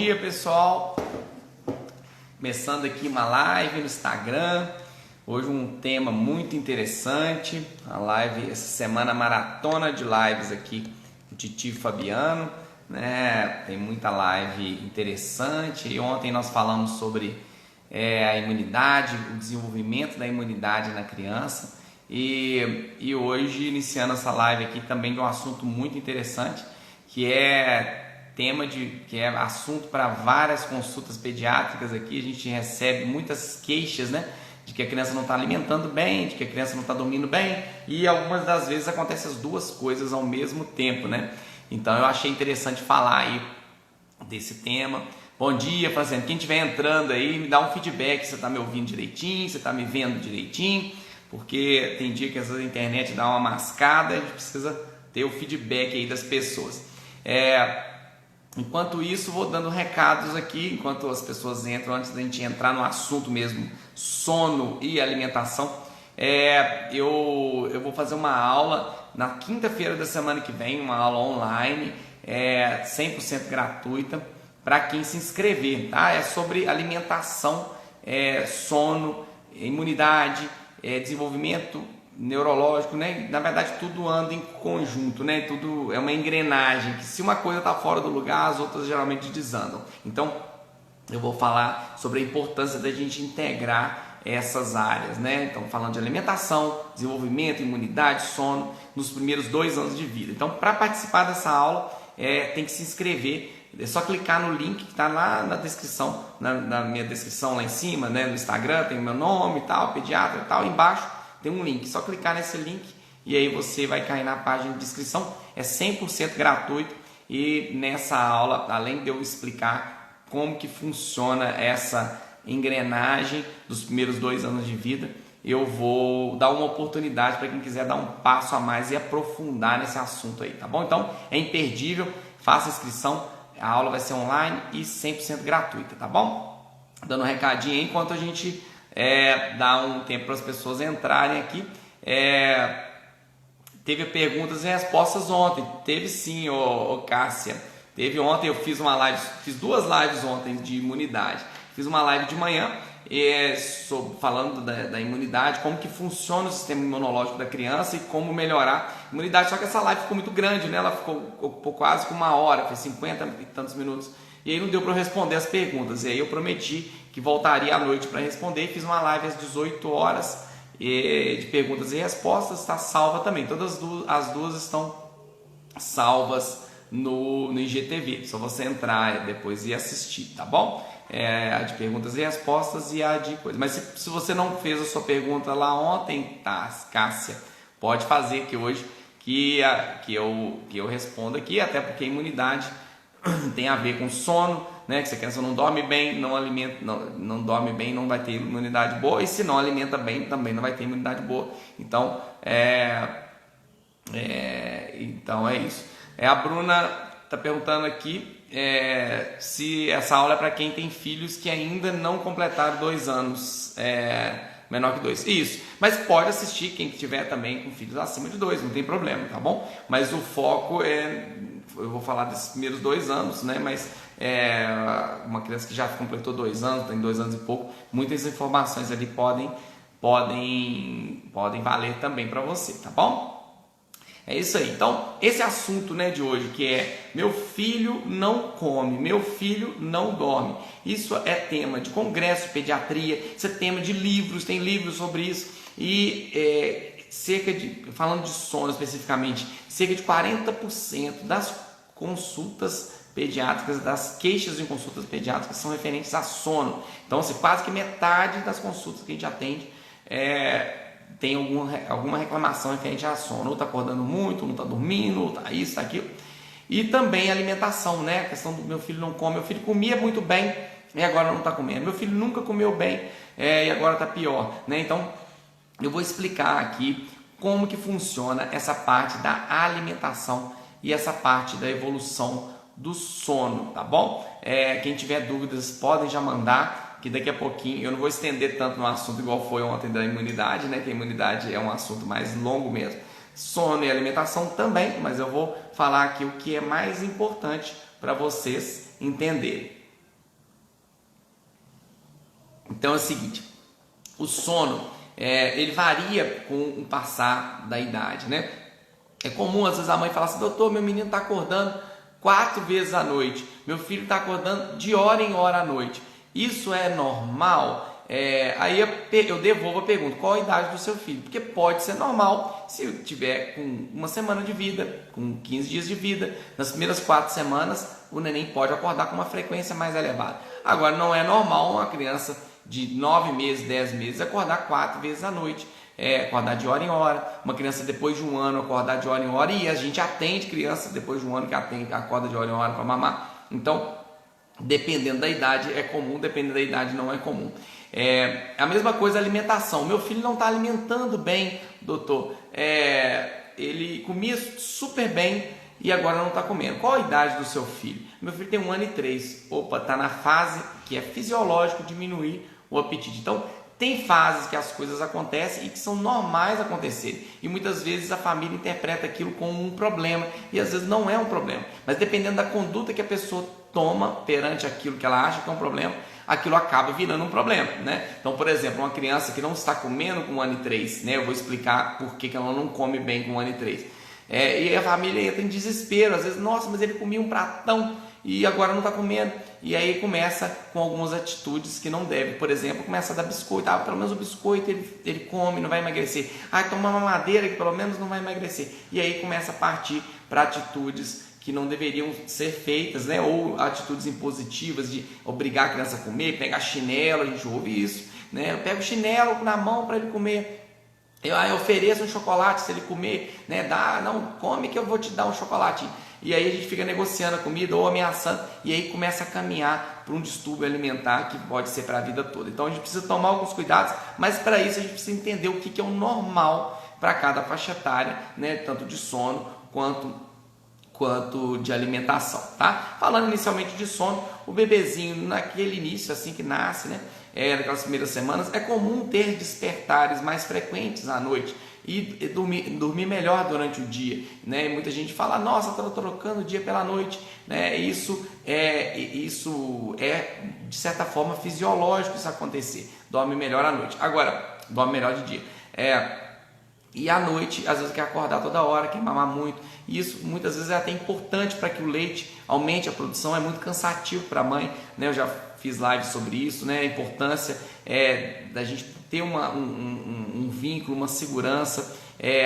dia, pessoal. Começando aqui uma live no Instagram. Hoje um tema muito interessante. A live, essa semana, maratona de lives aqui do Titi Fabiano, né? Tem muita live interessante. E ontem nós falamos sobre a imunidade, o desenvolvimento da imunidade na criança. E hoje, iniciando essa live aqui também de um assunto muito interessante, que é assunto para várias consultas pediátricas aqui. A gente recebe muitas queixas, né, de que a criança não está alimentando bem, de que a criança não está dormindo bem, e algumas das vezes acontecem as duas coisas ao mesmo tempo, né? Então eu achei interessante falar aí desse tema. Bom dia, Francine. Quem estiver entrando aí, me dá um feedback, você está me ouvindo direitinho, você está me vendo direitinho, porque tem dia que às vezes a internet dá uma mascada, a gente precisa ter o feedback aí das pessoas. Enquanto isso, vou dando recados aqui, enquanto as pessoas entram, antes da gente entrar no assunto mesmo, sono e alimentação. Eu vou fazer uma aula na quinta-feira da semana que vem, uma aula online, 100% gratuita, para quem se inscrever, tá? É sobre alimentação, sono, imunidade, desenvolvimento neurológico, né? Na verdade tudo anda em conjunto, né? Tudo é uma engrenagem que, se uma coisa está fora do lugar, as outras geralmente desandam. Então eu vou falar sobre a importância da gente integrar essas áreas, né? Então, falando de alimentação, desenvolvimento, imunidade, sono nos primeiros 2 anos de vida. Então, para participar dessa aula, tem que se inscrever. É só clicar no link que está lá na descrição, na minha descrição lá em cima, né? No Instagram tem o meu nome e tal, pediatra e tal. Embaixo tem um link, só clicar nesse link e aí você vai cair na página de inscrição. É 100% gratuito, e nessa aula, além de eu explicar como que funciona essa engrenagem dos primeiros 2 anos de vida, eu vou dar uma oportunidade para quem quiser dar um passo a mais e aprofundar nesse assunto aí, tá bom? Então é imperdível, faça a inscrição, a aula vai ser online e 100% gratuita, tá bom? Dando um recadinho aí, enquanto a gente dá um tempo para as pessoas entrarem aqui. Teve perguntas e respostas ontem. Teve sim, Cássia. Teve ontem, eu fiz uma live, fiz 2 lives ontem de imunidade. Fiz uma live de manhã falando da imunidade, como que funciona o sistema imunológico da criança e como melhorar a imunidade. Só que essa live ficou muito grande, né? Ela ocupou quase com 1 hora, foi 50 e tantos minutos. E aí não deu para eu responder as perguntas. E aí eu prometi que voltaria à noite para responder. Fiz uma live às 18 horas de perguntas e respostas. Está salva também. Todas as duas estão salvas no IGTV. Só você entrar depois e assistir, tá bom? A de perguntas e respostas e a de coisa. Mas se você não fez a sua pergunta lá ontem, tá, Cássia, pode fazer que hoje que eu respondo aqui, até porque a imunidade tem a ver com sono, né? Que se a criança não dorme bem, não dorme bem, não vai ter imunidade boa, e se não alimenta bem, também não vai ter imunidade boa. Então então é isso. A Bruna está perguntando aqui se essa aula é para quem tem filhos que ainda não completaram 2 anos, menor que 2. Isso, mas pode assistir quem tiver também com filhos acima de 2, não tem problema, tá bom? Mas o foco eu vou falar desses primeiros 2 anos, né? Mas uma criança que já completou 2 anos, tem 2 anos e pouco, muitas informações ali podem valer também para você, tá bom? É isso aí. Então, esse assunto, né, de hoje, que é meu filho não come, meu filho não dorme. Isso é tema de congresso de pediatria, isso é tema de livros, tem livros sobre isso. E falando de sono especificamente, cerca de 40% das consultas pediátricas, das queixas em consultas pediátricas são referentes a sono. Então, assim, quase que metade das consultas que a gente atende tem alguma reclamação referente a sono. Ou está acordando muito, ou não está dormindo, ou está isso, está aquilo. E também a alimentação, né? A questão do meu filho não come. Meu filho comia muito bem e agora não está comendo. Meu filho nunca comeu bem e agora está pior, né? Então, eu vou explicar aqui como que funciona essa parte da alimentação e essa parte da evolução do sono, tá bom? Quem tiver dúvidas podem já mandar, que daqui a pouquinho eu não vou estender tanto no assunto igual foi ontem da imunidade, né? Que a imunidade é um assunto mais longo mesmo. Sono e alimentação também, mas eu vou falar aqui o que é mais importante para vocês entenderem. Então é o seguinte, o sono ele varia com o passar da idade, né? É comum às vezes a mãe falar assim: doutor, meu menino está acordando 4 vezes à noite, meu filho está acordando de hora em hora à noite. Isso é normal? Aí eu devolvo a pergunta: qual a idade do seu filho? Porque pode ser normal se tiver com uma semana de vida, com 15 dias de vida. Nas primeiras 4 semanas o neném pode acordar com uma frequência mais elevada. Agora, não é normal uma criança de 9 meses, 10 meses acordar 4 vezes à noite, acordar de hora em hora. Uma criança depois de um ano acordar de hora em hora, e a gente atende criança depois de um ano que acorda de hora em hora para mamar. Então, dependendo da idade é comum, dependendo da idade não é comum. A mesma coisa a alimentação. Meu filho não está alimentando bem, doutor. Ele comia super bem e agora não está comendo. Qual a idade do seu filho? Meu filho tem 1 ano e 3. Opa, está na fase que é fisiológico diminuir o apetite. Então, tem fases que as coisas acontecem e que são normais acontecerem. E muitas vezes a família interpreta aquilo como um problema e às vezes não é um problema. Mas dependendo da conduta que a pessoa toma perante aquilo que ela acha que é um problema, aquilo acaba virando um problema, né? Então, por exemplo, uma criança que não está comendo com 1 ano e 3, né? Eu vou explicar por que ela não come bem com 1 ano e 3. E a família entra em desespero, às vezes, nossa, mas ele comia um pratão e agora não está comendo. E aí começa com algumas atitudes que não deve. Por exemplo, começa a dar biscoito. Pelo menos o biscoito ele come, não vai emagrecer. Toma uma mamadeira que pelo menos não vai emagrecer. E aí começa a partir para atitudes que não deveriam ser feitas, né? Ou atitudes impositivas de obrigar a criança a comer, pegar chinelo, a gente ouve isso, né? Eu pego o chinelo na mão para ele comer. Eu ofereço um chocolate se ele comer, né? Não, come que eu vou te dar um chocolate. E aí a gente fica negociando a comida ou ameaçando, e aí começa a caminhar para um distúrbio alimentar que pode ser para a vida toda. Então a gente precisa tomar alguns cuidados, mas para isso a gente precisa entender o que é o normal para cada faixa etária, né? Tanto de sono quanto de alimentação, tá? Falando inicialmente de sono, o bebezinho naquele início, assim que nasce, né? Naquelas primeiras semanas, é comum ter despertares mais frequentes à noite e dormir melhor durante o dia, né? Muita gente fala: nossa, estou trocando o dia pela noite, né? Isso é de certa forma fisiológico isso acontecer. Dorme melhor à noite. Agora, dorme melhor de dia. E à noite, às vezes quer acordar toda hora, quer mamar muito. E isso muitas vezes é até importante para que o leite aumente a produção, é muito cansativo para a mãe, né? Eu já fiz live sobre isso, né? A importância da gente ter um vínculo, uma segurança.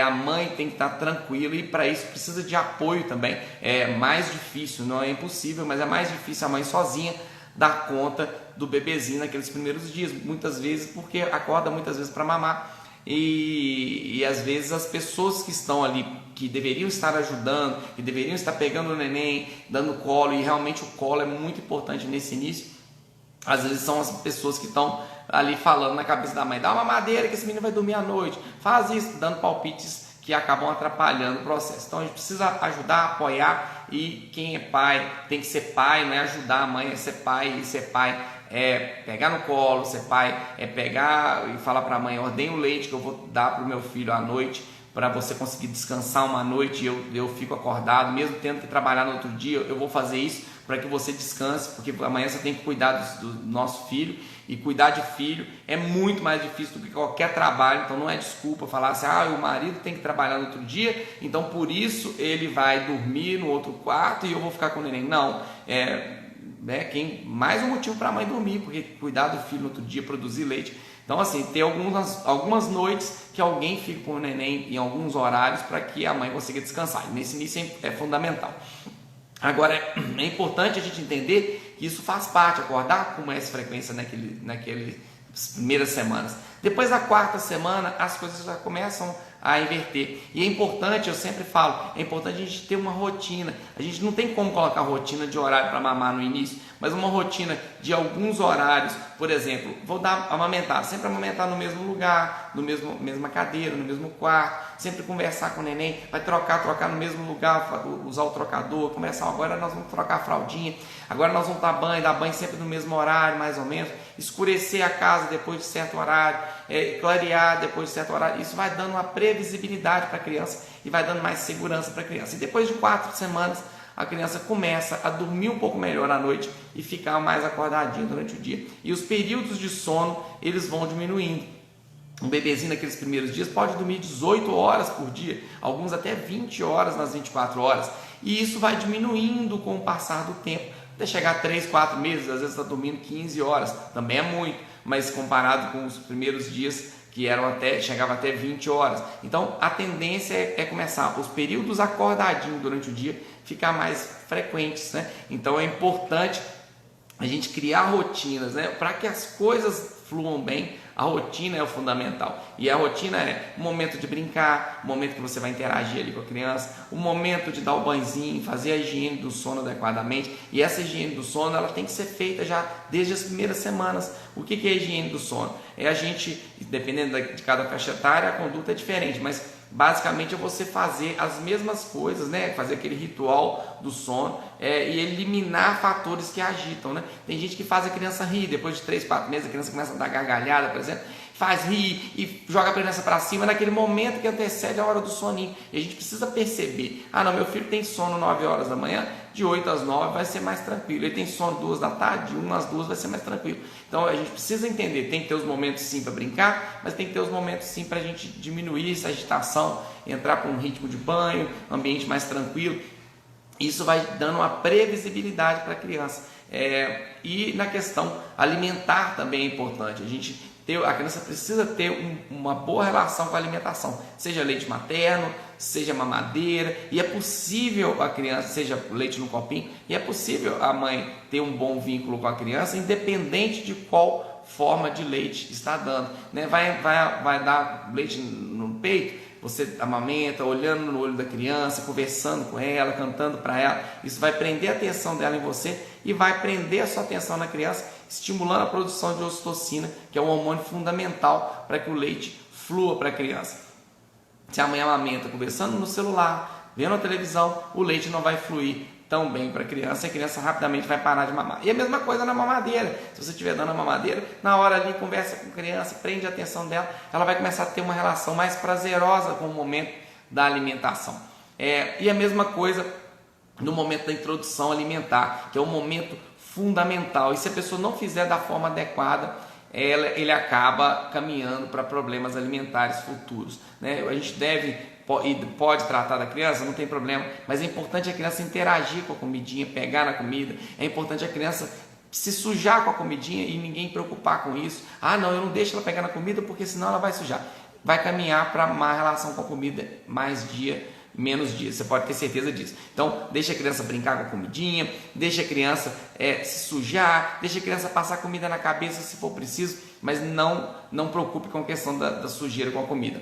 A mãe tem que estar tranquila e para isso precisa de apoio também. É mais difícil, não é impossível, mas é mais difícil a mãe sozinha dar conta do bebezinho naqueles primeiros dias, muitas vezes porque acorda muitas vezes para mamar. E às vezes as pessoas que estão ali, que deveriam estar ajudando, que deveriam estar pegando o neném, dando colo, e realmente o colo é muito importante nesse início, às vezes são as pessoas que estão ali falando na cabeça da mãe: dá uma madeira que esse menino vai dormir à noite, faz isso, dando palpites que acabam atrapalhando o processo. Então a gente precisa ajudar, apoiar, e quem é pai tem que ser pai, não é ajudar a mãe a ser pai, e ser pai pegar no colo, ser pai pegar e falar para a mãe: ordem o leite que eu vou dar para o meu filho à noite, para você conseguir descansar uma noite e eu fico acordado, mesmo tendo que trabalhar no outro dia, eu vou fazer isso para que você descanse, porque amanhã você tem que cuidar do nosso filho, e cuidar de filho é muito mais difícil do que qualquer trabalho. Então não é desculpa falar assim: o marido tem que trabalhar no outro dia, então por isso ele vai dormir no outro quarto e eu vou ficar com o neném. Não, mais um motivo para a mãe dormir, porque cuidar do filho no outro dia, produzir leite. Então assim, tem algumas noites que alguém fica com o neném em alguns horários para que a mãe consiga descansar. Nesse início é fundamental. Agora, é importante a gente entender que isso faz parte, acordar com mais frequência naquelas primeiras semanas. Depois da 4ª semana, as coisas já começam a inverter. E é importante, eu sempre falo, é importante a gente ter uma rotina. A gente não tem como colocar rotina de horário para mamar no início, mas uma rotina de alguns horários. Por exemplo, vou amamentar, sempre amamentar no mesmo lugar, mesma cadeira, no mesmo quarto, sempre conversar com o neném, vai trocar no mesmo lugar, usar o trocador, conversar: agora nós vamos trocar a fraldinha, agora nós vamos dar banho sempre no mesmo horário, mais ou menos, escurecer a casa depois de certo horário, clarear depois de certo horário. Isso vai dando uma previsibilidade para a criança e vai dando mais segurança para a criança. E depois de 4 semanas, a criança começa a dormir um pouco melhor à noite e ficar mais acordadinha durante o dia. E os períodos de sono, eles vão diminuindo. Um bebezinho naqueles primeiros dias pode dormir 18 horas por dia, alguns até 20 horas nas 24 horas. E isso vai diminuindo com o passar do tempo, até chegar a 3, 4 meses, às vezes está dormindo 15 horas, também é muito, mas comparado com os primeiros dias que chegava até 20 horas. Então a tendência é começar os períodos acordadinhos durante o dia ficar mais frequentes, né? Então é importante a gente criar rotinas, né? Para que as coisas fluam bem. A rotina é o fundamental, e a rotina é o momento de brincar, o momento que você vai interagir ali com a criança, o momento de dar o banhozinho, fazer a higiene do sono adequadamente. E essa higiene do sono, ela tem que ser feita já desde as primeiras semanas. O que é a higiene do sono? É a gente, dependendo de cada faixa etária, a conduta é diferente, mas basicamente é você fazer as mesmas coisas, né? Fazer aquele ritual do sono e eliminar fatores que agitam, né? Tem gente que faz a criança rir, depois de 3, 4 meses a criança começa a dar gargalhada, por exemplo, faz rir e joga a criança para cima naquele momento que antecede a hora do soninho. E a gente precisa perceber, não, meu filho tem sono 9 horas da manhã, de 8 às 9 vai ser mais tranquilo. Ele tem sono 2 da tarde, de 1 às 2 vai ser mais tranquilo. Então a gente precisa entender, tem que ter os momentos sim para brincar, mas tem que ter os momentos sim para a gente diminuir essa agitação, entrar para um ritmo de banho, ambiente mais tranquilo. Isso vai dando uma previsibilidade para a criança. E na questão alimentar também é importante. A criança precisa ter uma boa relação com a alimentação, seja leite materno, seja mamadeira, e é possível a criança, seja leite no copinho, e é possível a mãe ter um bom vínculo com a criança, independente de qual forma de leite está dando, né? Vai dar leite no peito, você amamenta, olhando no olho da criança, conversando com ela, cantando para ela. Isso vai prender a atenção dela em você e vai prender a sua atenção na criança, estimulando a produção de ocitocina, que é um hormônio fundamental para que o leite flua para a criança. Se a mãe amamenta conversando no celular, vendo a televisão, o leite não vai fluir tão bem para a criança, e a criança rapidamente vai parar de mamar. E a mesma coisa na mamadeira. Se você estiver dando a mamadeira, na hora ali conversa com a criança, prende a atenção dela, ela vai começar a ter uma relação mais prazerosa com o momento da alimentação. E a mesma coisa no momento da introdução alimentar, que é um momento fundamental. E se a pessoa não fizer da forma adequada, ele acaba caminhando para problemas alimentares futuros, né? A gente pode tratar da criança, não tem problema, mas é importante a criança interagir com a comidinha, pegar na comida. É importante a criança se sujar com a comidinha e ninguém preocupar com isso. Não, eu não deixo ela pegar na comida porque senão ela vai sujar. Vai caminhar para má relação com a comida, mais dia, menos dia, você pode ter certeza disso. Então deixa a criança brincar com a comidinha, deixa a criança se sujar, deixa a criança passar comida na cabeça se for preciso, mas não preocupe com a questão da sujeira com a comida.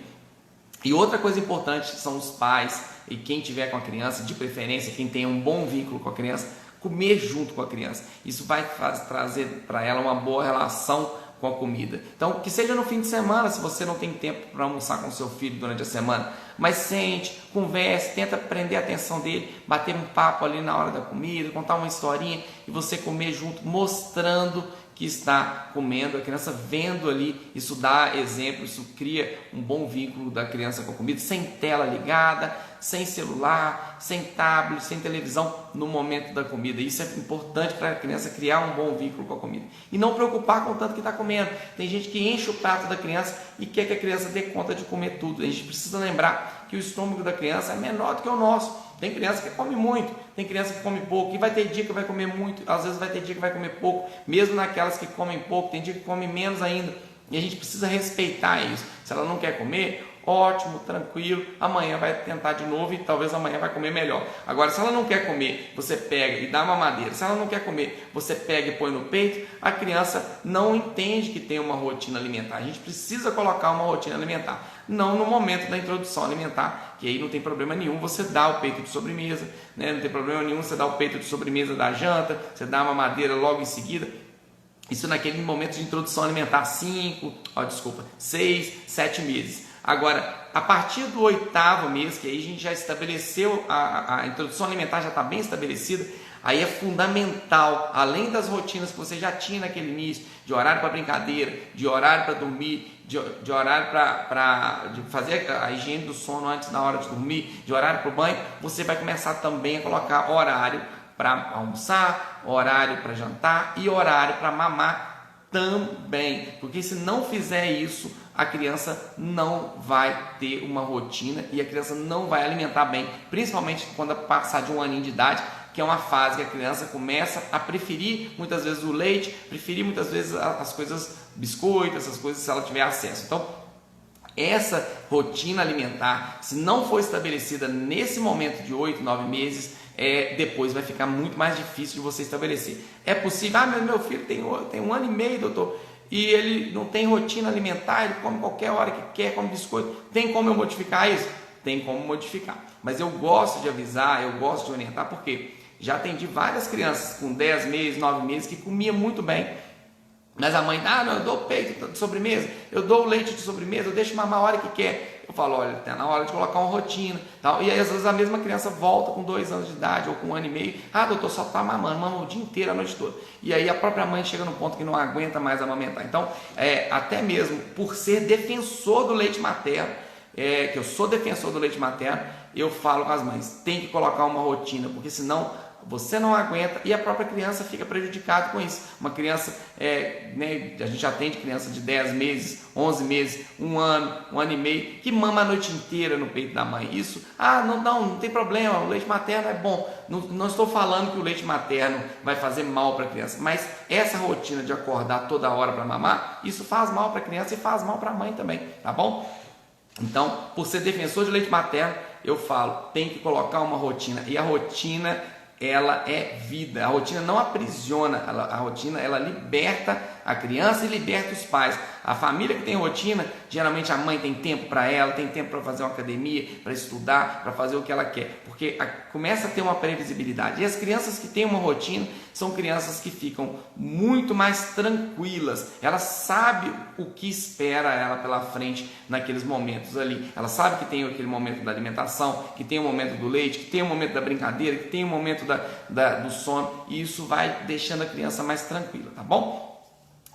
E outra coisa importante são os pais e quem tiver com a criança, de preferência quem tem um bom vínculo com a criança, comer junto com a criança. Isso vai trazer para ela uma boa relação com a comida. Então, que seja no fim de semana, se você não tem tempo para almoçar com seu filho durante a semana, mas sente, converse, tenta prender a atenção dele, bater um papo ali na hora da comida, contar uma historinha e você comer junto, mostrando que está comendo, a criança vendo ali, isso dá exemplo, isso cria um bom vínculo da criança com a comida, sem tela ligada, sem celular, sem tablet, sem televisão no momento da comida. Isso é importante para a criança criar um bom vínculo com a comida e não preocupar com o tanto que está comendo. Tem gente que enche o prato da criança e quer que a criança dê conta de comer tudo. A gente precisa lembrar que o estômago da criança é menor do que o nosso. Tem criança que come muito, tem criança que come pouco, e vai ter dia que vai comer muito, às vezes vai ter dia que vai comer pouco, mesmo naquelas que comem pouco, tem dia que come menos ainda, e a gente precisa respeitar isso. Se ela não quer comer, ótimo, tranquilo, amanhã vai tentar de novo e talvez amanhã vai comer melhor. Agora, se ela não quer comer, você pega e dá mamadeira. Se ela não quer comer, você pega e põe no peito, a criança não entende que tem uma rotina alimentar. A gente precisa colocar uma rotina alimentar, não no momento da introdução alimentar, que aí não tem problema nenhum você dá o peito de sobremesa, né? Não tem problema nenhum você dar o peito de sobremesa da janta, você dá a mamadeira logo em seguida. Isso naquele momento de introdução alimentar, 6, 7 meses. Agora, a partir do 8º mês, que aí a gente já estabeleceu, a introdução alimentar já está bem estabelecida, Aí é fundamental, além das rotinas que você já tinha naquele início, de horário para brincadeira, de horário para dormir, de horário para fazer a higiene do sono antes da hora de dormir, de horário para o banho, você vai começar também a colocar horário para almoçar, horário para jantar e horário para mamar também, porque se não fizer isso, a criança não vai ter uma rotina e a criança não vai alimentar bem, principalmente quando passar de um aninho de idade, que é uma fase que a criança começa a preferir muitas vezes o leite, preferir muitas vezes as coisas, biscoito, essas coisas, se ela tiver acesso. Então, essa rotina alimentar, se não for estabelecida nesse momento de 8, 9 meses, depois vai ficar muito mais difícil de você estabelecer. É possível, meu filho tem 1 ano e meio, doutor, e ele não tem rotina alimentar, ele come qualquer hora que quer, come biscoito. Tem como eu modificar isso? Tem como modificar. Mas eu gosto de avisar, eu gosto de orientar, porque já atendi várias crianças com 10 meses, 9 meses, que comiam muito bem. Mas a mãe, não, eu dou o peito de sobremesa, eu dou o leite de sobremesa, eu deixo mamar a hora que quer. Eu falo, olha, está na hora de colocar uma rotina. Tal. E aí, às vezes, a mesma criança volta com 2 anos de idade ou com 1 ano e meio. Doutor, só está mamando, mama o dia inteiro, a noite toda. E aí a própria mãe chega no ponto que não aguenta mais amamentar. Então, até mesmo por ser defensor do leite materno, que eu sou defensor do leite materno, eu falo com as mães, tem que colocar uma rotina, porque senão você não aguenta e a própria criança fica prejudicada com isso. Uma criança, a gente atende criança de 10 meses, 11 meses, 1 ano, 1 ano e meio, que mama a noite inteira no peito da mãe. Isso, não tem problema, o leite materno é bom. Não estou falando que o leite materno vai fazer mal para a criança, mas essa rotina de acordar toda hora para mamar, isso faz mal para a criança e faz mal para a mãe também, tá bom? Então, por ser defensor de leite materno, eu falo, tem que colocar uma rotina, e a rotina, ela é vida. A rotina não aprisiona, a rotina ela liberta a criança e liberta os pais. A família que tem rotina, geralmente a mãe tem tempo para ela, tem tempo para fazer uma academia, para estudar, para fazer o que ela quer, porque começa a ter uma previsibilidade. E as crianças que têm uma rotina são crianças que ficam muito mais tranquilas. Ela sabe o que espera ela pela frente naqueles momentos ali. Ela sabe que tem aquele momento da alimentação, que tem o momento do leite, que tem o momento da brincadeira, que tem o momento do sono, e isso vai deixando a criança mais tranquila, tá bom?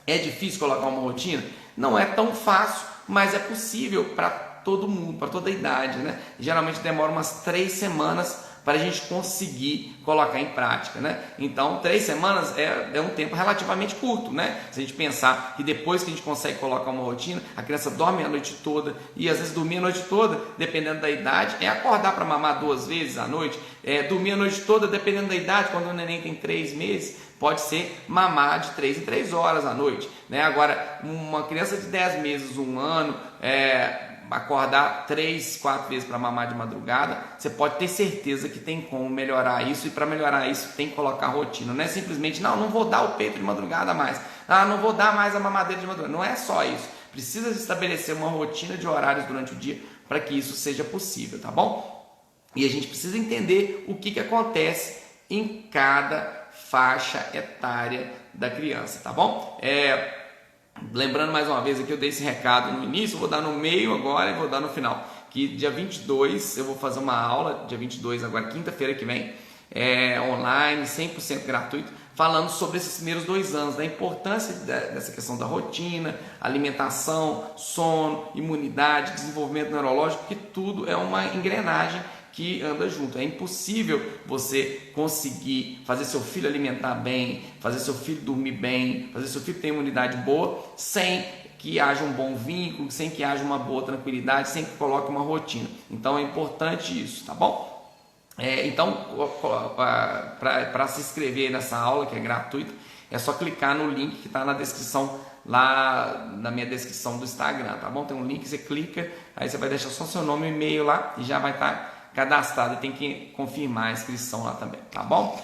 É difícil colocar uma rotina? Não é tão fácil, mas é possível para todo mundo, para toda a idade, né? Geralmente demora umas 3 semanas para a gente conseguir colocar em prática, né? Então, 3 semanas é um tempo relativamente curto, né? Se a gente pensar que depois que a gente consegue colocar uma rotina, a criança dorme a noite toda, e às vezes dormir a noite toda, dependendo da idade, acordar para mamar 2 vezes à noite, dormir a noite toda, dependendo da idade, quando o neném tem 3 meses, pode ser mamar de 3 em 3 horas à noite, né? Agora, uma criança de 10 meses, 1 ano, acordar 3, 4 vezes para mamar de madrugada, você pode ter certeza que tem como melhorar isso, e para melhorar isso tem que colocar rotina. Não é simplesmente, não vou dar o peito de madrugada mais, não vou dar mais a mamadeira de madrugada. Não é só isso, precisa estabelecer uma rotina de horários durante o dia para que isso seja possível, tá bom? E a gente precisa entender o que acontece em cada faixa etária da criança, tá bom? Lembrando mais uma vez aqui, eu dei esse recado no início, vou dar no meio agora e vou dar no final, que dia 22 eu vou fazer uma aula, dia 22 agora, quinta-feira que vem, online, 100% gratuito, falando sobre esses primeiros 2 anos, da importância dessa questão da rotina, alimentação, sono, imunidade, desenvolvimento neurológico, porque tudo é uma engrenagem que anda junto. É impossível você conseguir fazer seu filho alimentar bem, fazer seu filho dormir bem, fazer seu filho ter imunidade boa, sem que haja um bom vínculo, sem que haja uma boa tranquilidade, sem que coloque uma rotina. Então é importante isso, tá bom? Então, para se inscrever nessa aula, que é gratuita, é só clicar no link que está na descrição, lá na minha descrição do Instagram, tá bom? Tem um link, você clica, aí você vai deixar só seu nome e e-mail lá e já vai estar cadastrado, e tem que confirmar a inscrição lá também, tá bom?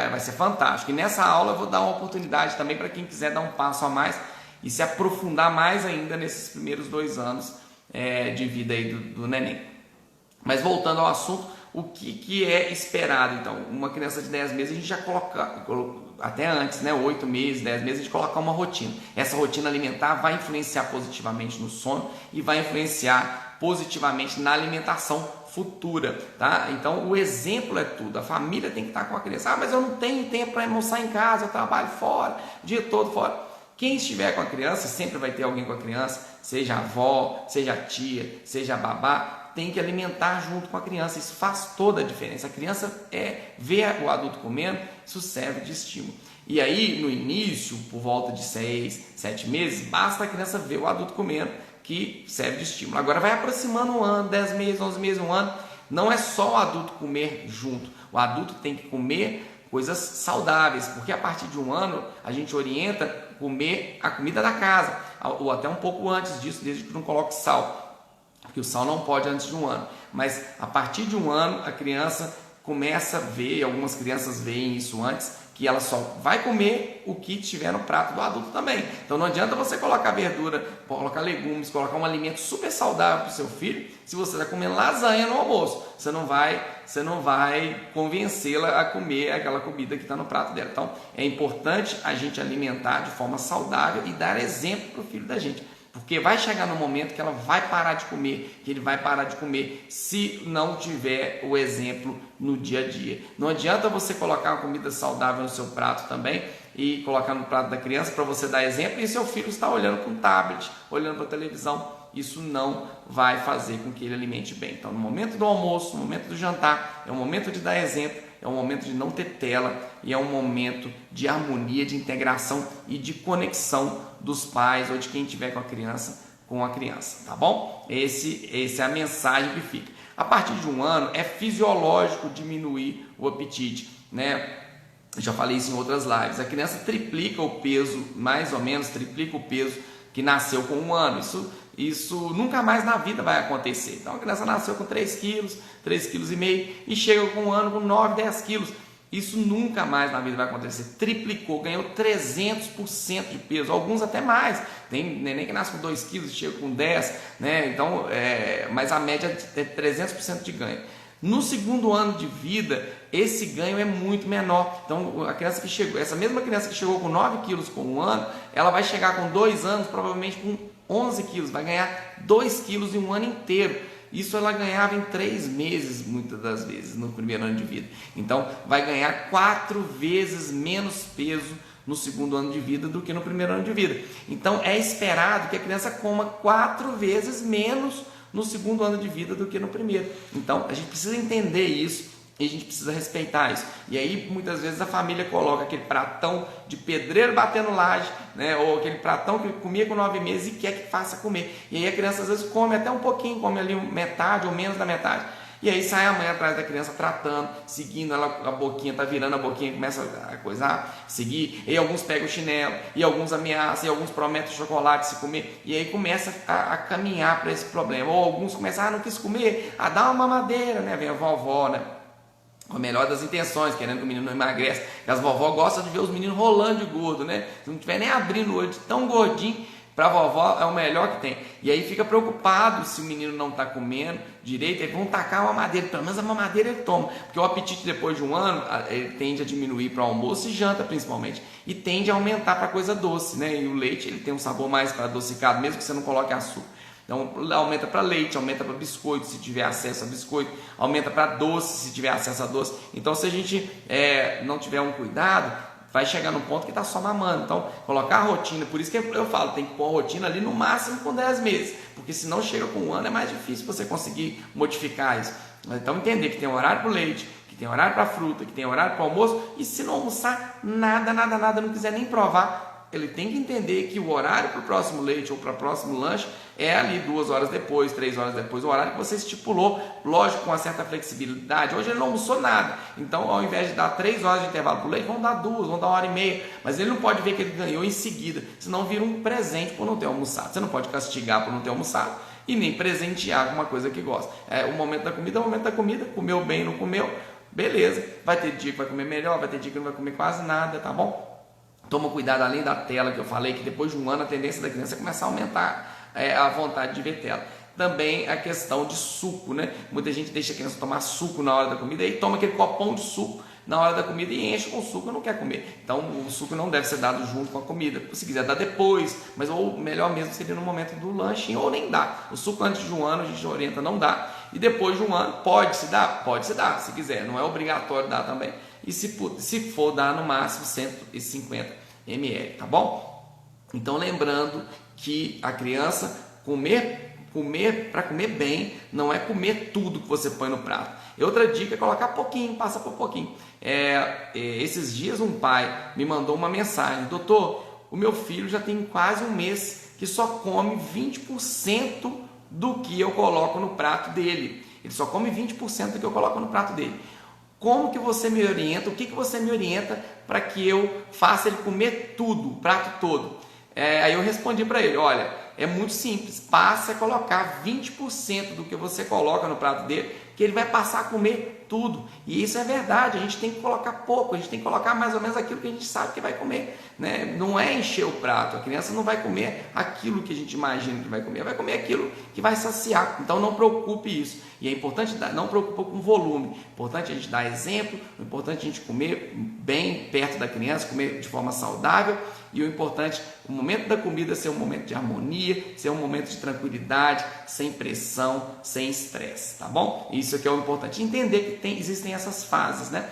Vai ser fantástico. E nessa aula eu vou dar uma oportunidade também para quem quiser dar um passo a mais e se aprofundar mais ainda nesses primeiros 2 anos de vida aí do neném. Mas voltando ao assunto, o que é esperado? Então, uma criança de 10 meses a gente já coloca, até antes, né, 8 meses, 10 meses, a gente coloca uma rotina. Essa rotina alimentar vai influenciar positivamente no sono e vai influenciar positivamente na alimentação futura, tá? Então o exemplo é tudo, a família tem que estar com a criança. Mas eu não tenho tempo para almoçar em casa, eu trabalho fora, o dia todo fora. Quem estiver com a criança, sempre vai ter alguém com a criança, seja a avó, seja a tia, seja a babá, tem que alimentar junto com a criança, isso faz toda a diferença. A criança vê o adulto comendo, isso serve de estímulo. E aí, no início, por volta de 6, 7 meses, basta a criança ver o adulto comendo, que serve de estímulo. Agora vai aproximando um ano, 10 meses, 11 meses, um ano, não é só o adulto comer junto, o adulto tem que comer coisas saudáveis, porque a partir de um ano a gente orienta comer a comida da casa, ou até um pouco antes disso, desde que não coloque sal, porque o sal não pode antes de um ano, mas a partir de um ano a criança começa a ver, e algumas crianças veem isso antes, que ela só vai comer o que tiver no prato do adulto também. Então não adianta você colocar verdura, colocar legumes, colocar um alimento super saudável para o seu filho, se você está comendo lasanha no almoço. Você não vai convencê-la a comer aquela comida que está no prato dela. Então é importante a gente alimentar de forma saudável e dar exemplo para o filho da gente. Porque vai chegar no momento que ela vai parar de comer, que ele vai parar de comer se não tiver o exemplo no dia a dia. Não adianta você colocar uma comida saudável no seu prato também e colocar no prato da criança para você dar exemplo e seu filho está olhando para um tablet, olhando para a televisão. Isso não vai fazer com que ele alimente bem. Então, no momento do almoço, no momento do jantar, é o momento de dar exemplo, é um momento de não ter tela e é um momento de harmonia, de integração e de conexão dos pais ou de quem estiver com a criança, tá bom? Essa é a mensagem que fica. A partir de um ano é fisiológico diminuir o apetite, né? Eu já falei isso em outras lives. A criança triplica o peso, mais ou menos triplica o peso que nasceu com um ano. Isso nunca mais na vida vai acontecer. Então a criança nasceu com 3 quilos, 3,5 kg e chega com um ano com 9, 10 quilos. Isso nunca mais na vida vai acontecer. Triplicou, ganhou 300% de peso, alguns até mais. Tem neném que nasce com 2 quilos e chega com 10, né? Então, mas a média é 300% de ganho. No segundo ano de vida, esse ganho é muito menor. Então, a criança que chegou, essa mesma criança que chegou com 9 quilos com um ano, ela vai chegar com 2 anos, provavelmente com 11 quilos, vai ganhar 2 quilos em um ano inteiro. Isso ela ganhava em 3 meses, muitas das vezes, no primeiro ano de vida. Então, vai ganhar 4 vezes menos peso no segundo ano de vida do que no primeiro ano de vida. Então, é esperado que a criança coma 4 vezes menos no segundo ano de vida do que no primeiro. Então, a gente precisa entender isso e a gente precisa respeitar isso. E aí, muitas vezes, a família coloca aquele pratão de pedreiro batendo laje, né? Ou aquele pratão que comia com 9 meses e quer que faça comer. E aí a criança, às vezes, come até um pouquinho, come ali metade ou menos da metade. E aí sai a mãe atrás da criança tratando, seguindo ela, a boquinha, tá virando a boquinha, começa a coisar, seguir. E alguns pegam o chinelo, e alguns ameaçam, e alguns prometem chocolate se comer. E aí começa a caminhar para esse problema. Ou alguns começam, não quis comer, dá uma mamadeira, né? Vem a vovó, né? Com a melhor das intenções, querendo que o menino não emagrece. Porque as vovó gostam de ver os meninos rolando de gordo, né? Se não estiver nem abrindo o olho de tão gordinho, para a vovó é o melhor que tem. E aí fica preocupado se o menino não está comendo direito, eles vão tacar uma mamadeira, pelo menos a mamadeira ele toma, porque o apetite depois de um ano ele tende a diminuir para o almoço e janta principalmente, e tende a aumentar para coisa doce, né? E o leite ele tem um sabor mais para adocicado, mesmo que você não coloque açúcar. Então aumenta para leite, aumenta para biscoito se tiver acesso a biscoito, aumenta para doce se tiver acesso a doce. Então se a gente não tiver um cuidado, vai chegar no ponto que está só mamando. Então, colocar a rotina, por isso que eu falo, tem que pôr a rotina ali no máximo com 10 meses, porque se não chega com um ano é mais difícil você conseguir modificar isso. Então, entender que tem horário para o leite, que tem horário para a fruta, que tem horário para o almoço, e se não almoçar nada, não quiser nem provar, ele tem que entender que o horário para o próximo leite ou para o próximo lanche é ali 2 horas depois, 3 horas depois, o horário que você estipulou, lógico, com uma certa flexibilidade. Hoje ele não almoçou nada, então ao invés de dar 3 horas de intervalo para o leite, vão dar 2, vão dar 1h30, mas ele não pode ver que ele ganhou em seguida, senão vira um presente por não ter almoçado. Você não pode castigar por não ter almoçado e nem presentear com uma coisa que gosta. O momento da comida é o momento da comida, comeu bem, não comeu, beleza, vai ter dia que vai comer melhor, vai ter dia que não vai comer quase nada, tá bom? Toma cuidado, além da tela que eu falei, que depois de um ano a tendência da criança é começar a aumentar a vontade de ver tela. Também a questão de suco, né? Muita gente deixa a criança tomar suco na hora da comida e toma aquele copão de suco na hora da comida e enche com suco e não quer comer. Então o suco não deve ser dado junto com a comida. Se quiser dar depois, mas ou melhor mesmo seria no momento do lanchinho ou nem dá. O suco antes de um ano a gente orienta não dá. E depois de um ano, pode se dar? Pode se dar, se quiser, não é obrigatório dar também. E se for dar no máximo 150 ml, tá bom? Então lembrando que a criança para comer bem, não é comer tudo que você põe no prato. E outra dica é colocar pouquinho, passa por pouquinho. Esses dias um pai me mandou uma mensagem: doutor, o meu filho já tem quase um mês que só come 20% do que eu coloco no prato dele. Ele só come 20% do que eu coloco no prato dele. Como que você me orienta? O que você me orienta para que eu faça ele comer tudo, o prato todo? Aí eu respondi para ele: olha, é muito simples, passe a colocar 20% do que você coloca no prato dele, que ele vai passar a comer tudo. E isso é verdade, a gente tem que colocar pouco, a gente tem que colocar mais ou menos aquilo que a gente sabe que vai comer, né? Não é encher o prato, a criança não vai comer aquilo que a gente imagina que vai comer aquilo que vai saciar. Então não preocupe isso. E é importante, não preocupe com volume, é importante a gente dar exemplo, é importante a gente comer bem perto da criança, comer de forma saudável. E o importante, o momento da comida ser um momento de harmonia, ser um momento de tranquilidade, sem pressão, sem estresse, tá bom? Isso aqui é o importante, entender que existem essas fases, né?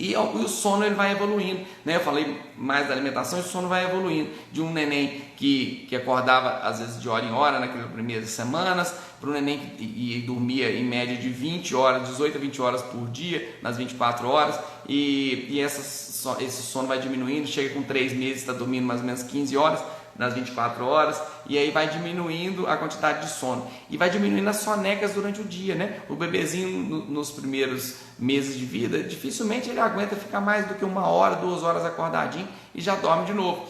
E o sono ele vai evoluindo, né? Eu falei mais da alimentação, e o sono vai evoluindo de um neném que acordava às vezes de hora em hora naquelas primeiras semanas, para um neném que dormia em média de 20 horas, 18 a 20 horas por dia, nas 24 horas, e esse sono vai diminuindo, chega com 3 meses, está dormindo mais ou menos 15 horas, nas 24 horas, e aí vai diminuindo a quantidade de sono, e vai diminuindo as sonecas durante o dia, né? O bebezinho nos primeiros meses de vida, dificilmente ele aguenta ficar mais do que 1 hora, 2 horas acordadinho e já dorme de novo.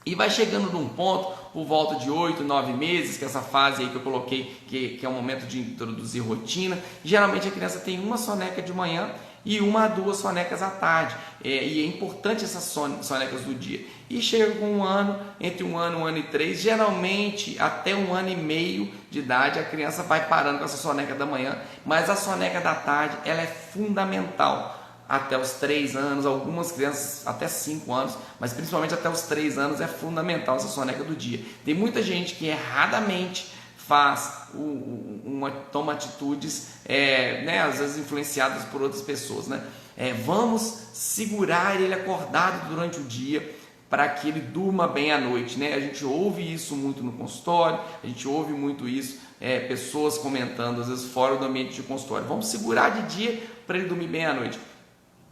E vai chegando num ponto, por volta de 8, 9 meses, que é essa fase aí que eu coloquei, que é o momento de introduzir rotina. Geralmente a criança tem uma soneca de manhã e 1 a 2 sonecas à tarde, e é importante essas sonecas do dia. E chega com 1 ano, entre 1 ano e 3, geralmente até 1 ano e meio de idade, a criança vai parando com essa soneca da manhã, mas a soneca da tarde ela é fundamental. Até os 3 anos, algumas crianças até 5 anos, mas principalmente até os 3 anos é fundamental essa soneca do dia. Tem muita gente que erradamente toma atitudes, né, às vezes influenciadas por outras pessoas, né? Vamos segurar ele acordado durante o dia para que ele durma bem à noite, né? A gente ouve isso muito no consultório, a gente ouve muito isso, pessoas comentando às vezes fora do ambiente de consultório. Vamos segurar de dia para ele dormir bem à noite.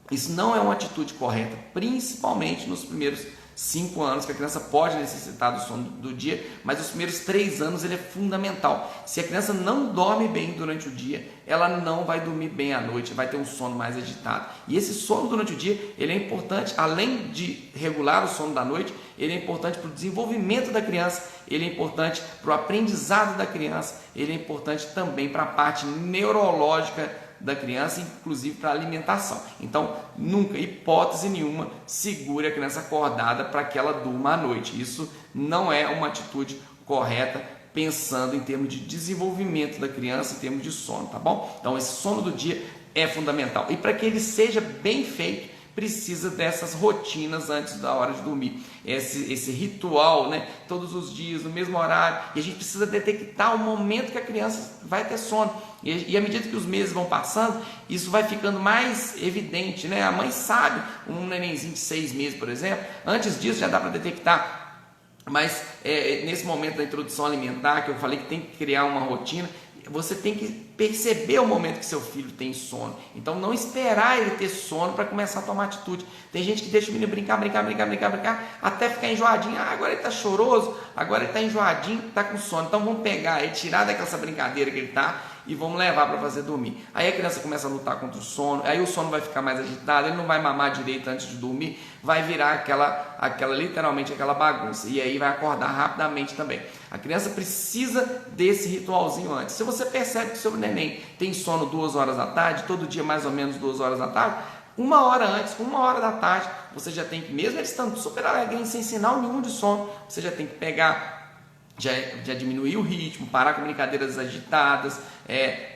Isso não é uma atitude correta, principalmente nos primeiros 5 anos, que a criança pode necessitar do sono do dia, mas os primeiros 3 anos ele é fundamental. Se a criança não dorme bem durante o dia, ela não vai dormir bem à noite, vai ter um sono mais agitado. E esse sono durante o dia, ele é importante, além de regular o sono da noite, ele é importante para o desenvolvimento da criança, ele é importante para o aprendizado da criança, ele é importante também para a parte neurológica da criança, inclusive para a alimentação. Então, nunca, hipótese nenhuma, segure a criança acordada para que ela durma à noite. Isso não é uma atitude correta, pensando em termos de desenvolvimento da criança, em termos de sono, tá bom? Então, esse sono do dia é fundamental. E para que ele seja bem feito, precisa dessas rotinas antes da hora de dormir, esse ritual, né? Todos os dias, no mesmo horário, e a gente precisa detectar o momento que a criança vai ter sono, e à medida que os meses vão passando, isso vai ficando mais evidente, né? A mãe sabe, um nenenzinho de 6 meses, por exemplo, antes disso já dá para detectar, mas nesse momento da introdução alimentar, que eu falei que tem que criar uma rotina, você tem que perceber o momento que seu filho tem sono. Então não esperar ele ter sono para começar a tomar atitude. Tem gente que deixa o menino brincar, até ficar enjoadinho. Agora ele está choroso, agora ele está enjoadinho, está com sono. Então vamos pegar ele, tirar daquela brincadeira que ele está e vamos levar para fazer dormir. Aí a criança começa a lutar contra o sono, aí o sono vai ficar mais agitado, ele não vai mamar direito antes de dormir, vai virar literalmente aquela bagunça, e aí vai acordar rapidamente também. A criança precisa desse ritualzinho antes. Se você percebe que o seu neném tem sono 2 horas da tarde, todo dia mais ou menos 2 horas da tarde, 1 hora antes, 1 hora da tarde, você já tem que, mesmo ele estando super alegre, sem sinal nenhum de sono, você já tem que pegar, já diminuir o ritmo, parar com brincadeiras agitadas,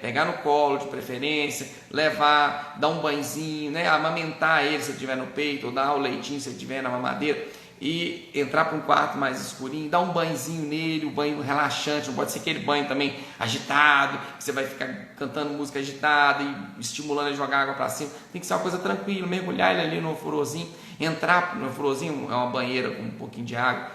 pegar no colo de preferência, levar, dar um banhozinho, né, amamentar ele se ele estiver no peito, ou dar o leitinho se ele estiver na mamadeira. e entrar para um quarto mais escurinho, dar um banhozinho nele, um banho relaxante, não pode ser aquele banho também agitado, que você vai ficar cantando música agitada e estimulando a jogar água para cima. Tem que ser uma coisa tranquila, mergulhar ele ali no ofurôzinho, entrar no ofurôzinho, é uma banheira com um pouquinho de água,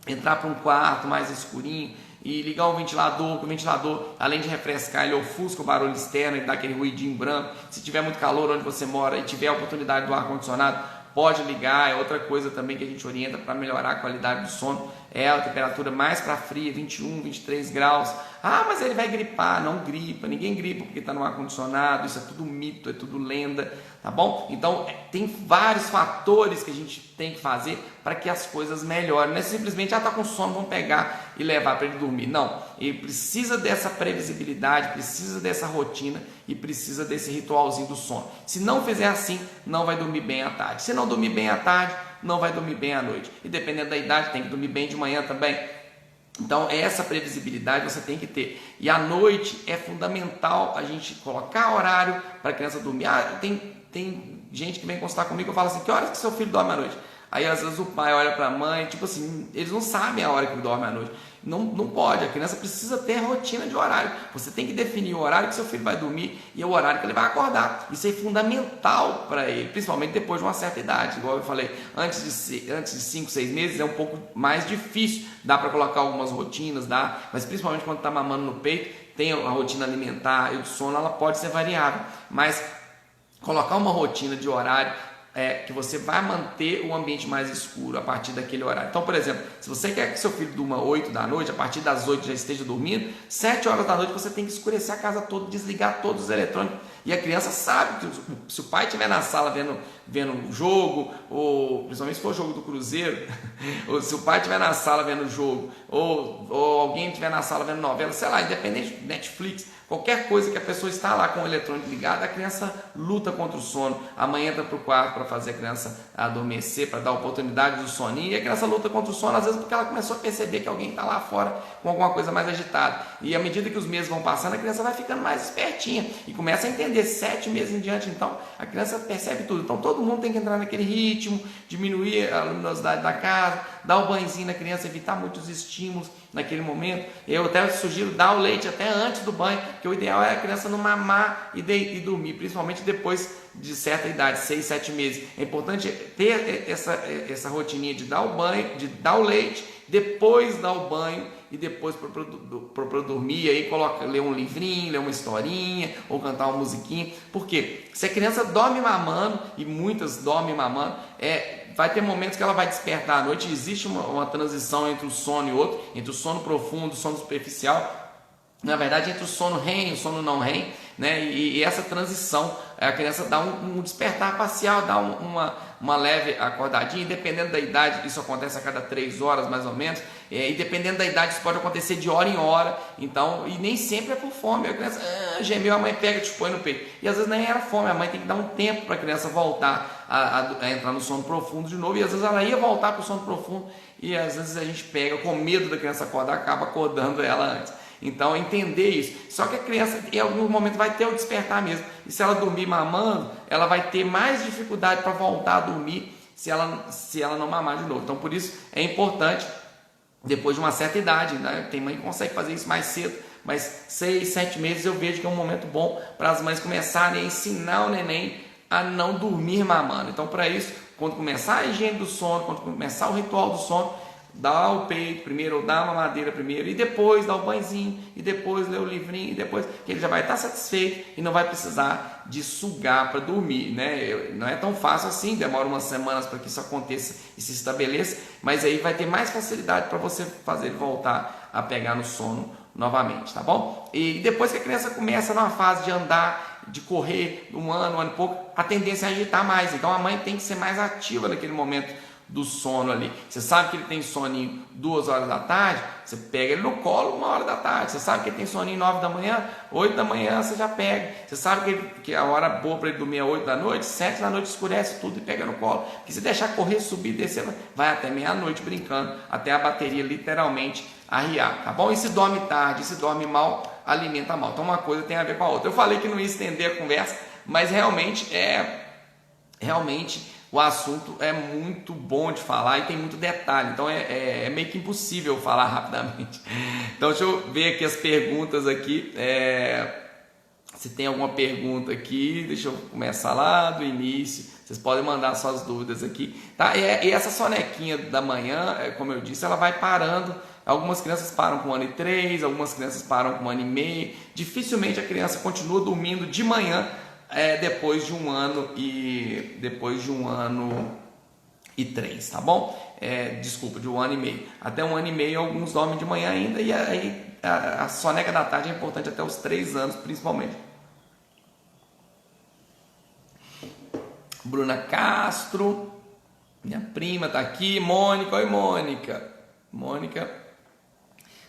entrar para um quarto mais escurinho e ligar o ventilador, que o ventilador, além de refrescar, ele ofusca o barulho externo e dá aquele ruidinho branco. Se tiver muito calor onde você mora e tiver a oportunidade do ar-condicionado, pode ligar. É outra coisa também que a gente orienta para melhorar a qualidade do sono, é a temperatura mais para fria, 21, 23 graus. Ah, mas ele vai gripar. Não gripa, ninguém gripa porque está no ar-condicionado, isso é tudo mito, é tudo lenda, tá bom? Então tem vários fatores que a gente tem que fazer para que as coisas melhorem. Não é simplesmente, tá com sono, vamos pegar e levar para ele dormir. Não, ele precisa dessa previsibilidade, precisa dessa rotina e precisa desse ritualzinho do sono. Se não fizer assim, não vai dormir bem à tarde. Se não dormir bem à tarde, não vai dormir bem à noite. E dependendo da idade, tem que dormir bem de manhã também. Então essa previsibilidade você tem que ter. E à noite é fundamental a gente colocar horário para a criança dormir. Tem gente que vem consultar comigo, eu falo assim, que horas que seu filho dorme à noite? Aí às vezes o pai olha para a mãe, tipo assim, eles não sabem a hora que ele dorme à noite. Não pode, a criança precisa ter rotina de horário. Você tem que definir o horário que seu filho vai dormir e o horário que ele vai acordar. Isso é fundamental para ele, principalmente depois de uma certa idade. Igual eu falei, antes de 5, 6 meses é um pouco mais difícil. Dá para colocar algumas rotinas, dá, mas principalmente quando está mamando no peito, tem a rotina alimentar e o sono, ela pode ser variável. Mas colocar uma rotina de horário que você vai manter o ambiente mais escuro a partir daquele horário. Então, por exemplo, se você quer que seu filho durma 8 da noite, a partir das 8 já esteja dormindo, 7 horas da noite você tem que escurecer a casa toda, desligar todos os eletrônicos. E a criança sabe que se o pai estiver na sala vendo um jogo, ou principalmente se for jogo do Cruzeiro, ou se o pai estiver na sala vendo jogo, ou alguém estiver na sala vendo novela, sei lá, independente de Netflix, qualquer coisa que a pessoa está lá com o eletrônico ligado, a criança luta contra o sono. A mãe entra para o quarto para fazer a criança adormecer, para dar oportunidade do soninho, e a criança luta contra o sono, às vezes porque ela começou a perceber que alguém está lá fora com alguma coisa mais agitada. E à medida que os meses vão passando, a criança vai ficando mais espertinha e começa a entender. 7 meses em diante, então, a criança percebe tudo. Então, todo mundo tem que entrar naquele ritmo, diminuir a luminosidade da casa, dar o banhozinho na criança, evitar muitos estímulos naquele momento. Eu até sugiro dar o leite até antes do banho, porque o ideal é a criança não mamar e dormir, principalmente depois de certa idade, 6, 7 meses. É importante ter essa rotininha de dar o banho, de dar o leite, depois dar o banho e depois para dormir, aí ler um livrinho, ler uma historinha ou cantar uma musiquinha. Porque se a criança dorme mamando, e muitas dormem mamando, vai ter momentos que ela vai despertar à noite. Existe uma transição entre um sono e outro, entre o sono profundo e o sono superficial. Na verdade, entre o sono REM e o sono não REM, né? E essa transição, a criança dá um despertar parcial, dá uma leve acordadinha, e dependendo da idade, isso acontece a cada 3 horas mais ou menos, e dependendo da idade, isso pode acontecer de hora em hora. Então, e nem sempre é por fome. A criança gemeu, a mãe pega e te põe no peito, e às vezes nem era fome, a mãe tem que dar um tempo para a criança voltar a entrar no sono profundo de novo, e às vezes ela ia voltar para o sono profundo, e às vezes a gente pega com medo da criança acordar, acaba acordando ela antes. Então, entender isso. Só que a criança, em algum momento, vai ter o despertar mesmo. E se ela dormir mamando, ela vai ter mais dificuldade para voltar a dormir se ela não mamar de novo. Então, por isso, é importante, depois de uma certa idade, né? Tem mãe que consegue fazer isso mais cedo, mas 6, 7 meses eu vejo que é um momento bom para as mães começarem a ensinar o neném a não dormir mamando. Então, para isso, quando começar a higiene do sono, quando começar o ritual do sono, dá o peito primeiro, ou dá uma mamadeira primeiro, e depois dá o banhozinho, e depois lê o livrinho, e depois que ele já vai estar satisfeito e não vai precisar de sugar para dormir, né? Não é tão fácil assim, demora umas semanas para que isso aconteça e se estabeleça, mas aí vai ter mais facilidade para você fazer ele voltar a pegar no sono novamente, tá bom? E depois que a criança começa numa fase de andar, de correr, um ano e pouco, a tendência é agitar mais. Então a mãe tem que ser mais ativa naquele momento do sono ali. Você sabe que ele tem soninho 2 horas da tarde, você pega ele no colo 1 hora da tarde. Você sabe que ele tem soninho 9 da manhã, 8 da manhã você já pega. Você sabe que a hora boa para ele dormir é 8 da noite, 7 da noite escurece tudo e pega no colo. Porque se deixar correr, subir, descer, vai até meia-noite brincando, até a bateria literalmente arriar, tá bom? E se dorme tarde, se dorme mal, alimenta mal. Então uma coisa tem a ver com a outra. Eu falei que não ia estender a conversa, mas realmente o assunto é muito bom de falar e tem muito detalhe, então é meio que impossível falar rapidamente. Então deixa eu ver aqui as perguntas aqui, se tem alguma pergunta aqui, deixa eu começar lá do início, vocês podem mandar suas dúvidas aqui, tá? E essa sonequinha da manhã, como eu disse, ela vai parando, algumas crianças param com 1 ano e 3, algumas crianças param com 1 ano e meio, dificilmente a criança continua dormindo de manhã, depois de 1 ano e 3, tá bom? Desculpa, de 1 ano e meio. Até 1 ano e meio alguns dormem de manhã ainda, e aí a soneca da tarde é importante até os 3 anos principalmente. Bruna Castro, minha prima tá aqui. Mônica, oi Mônica. Mônica,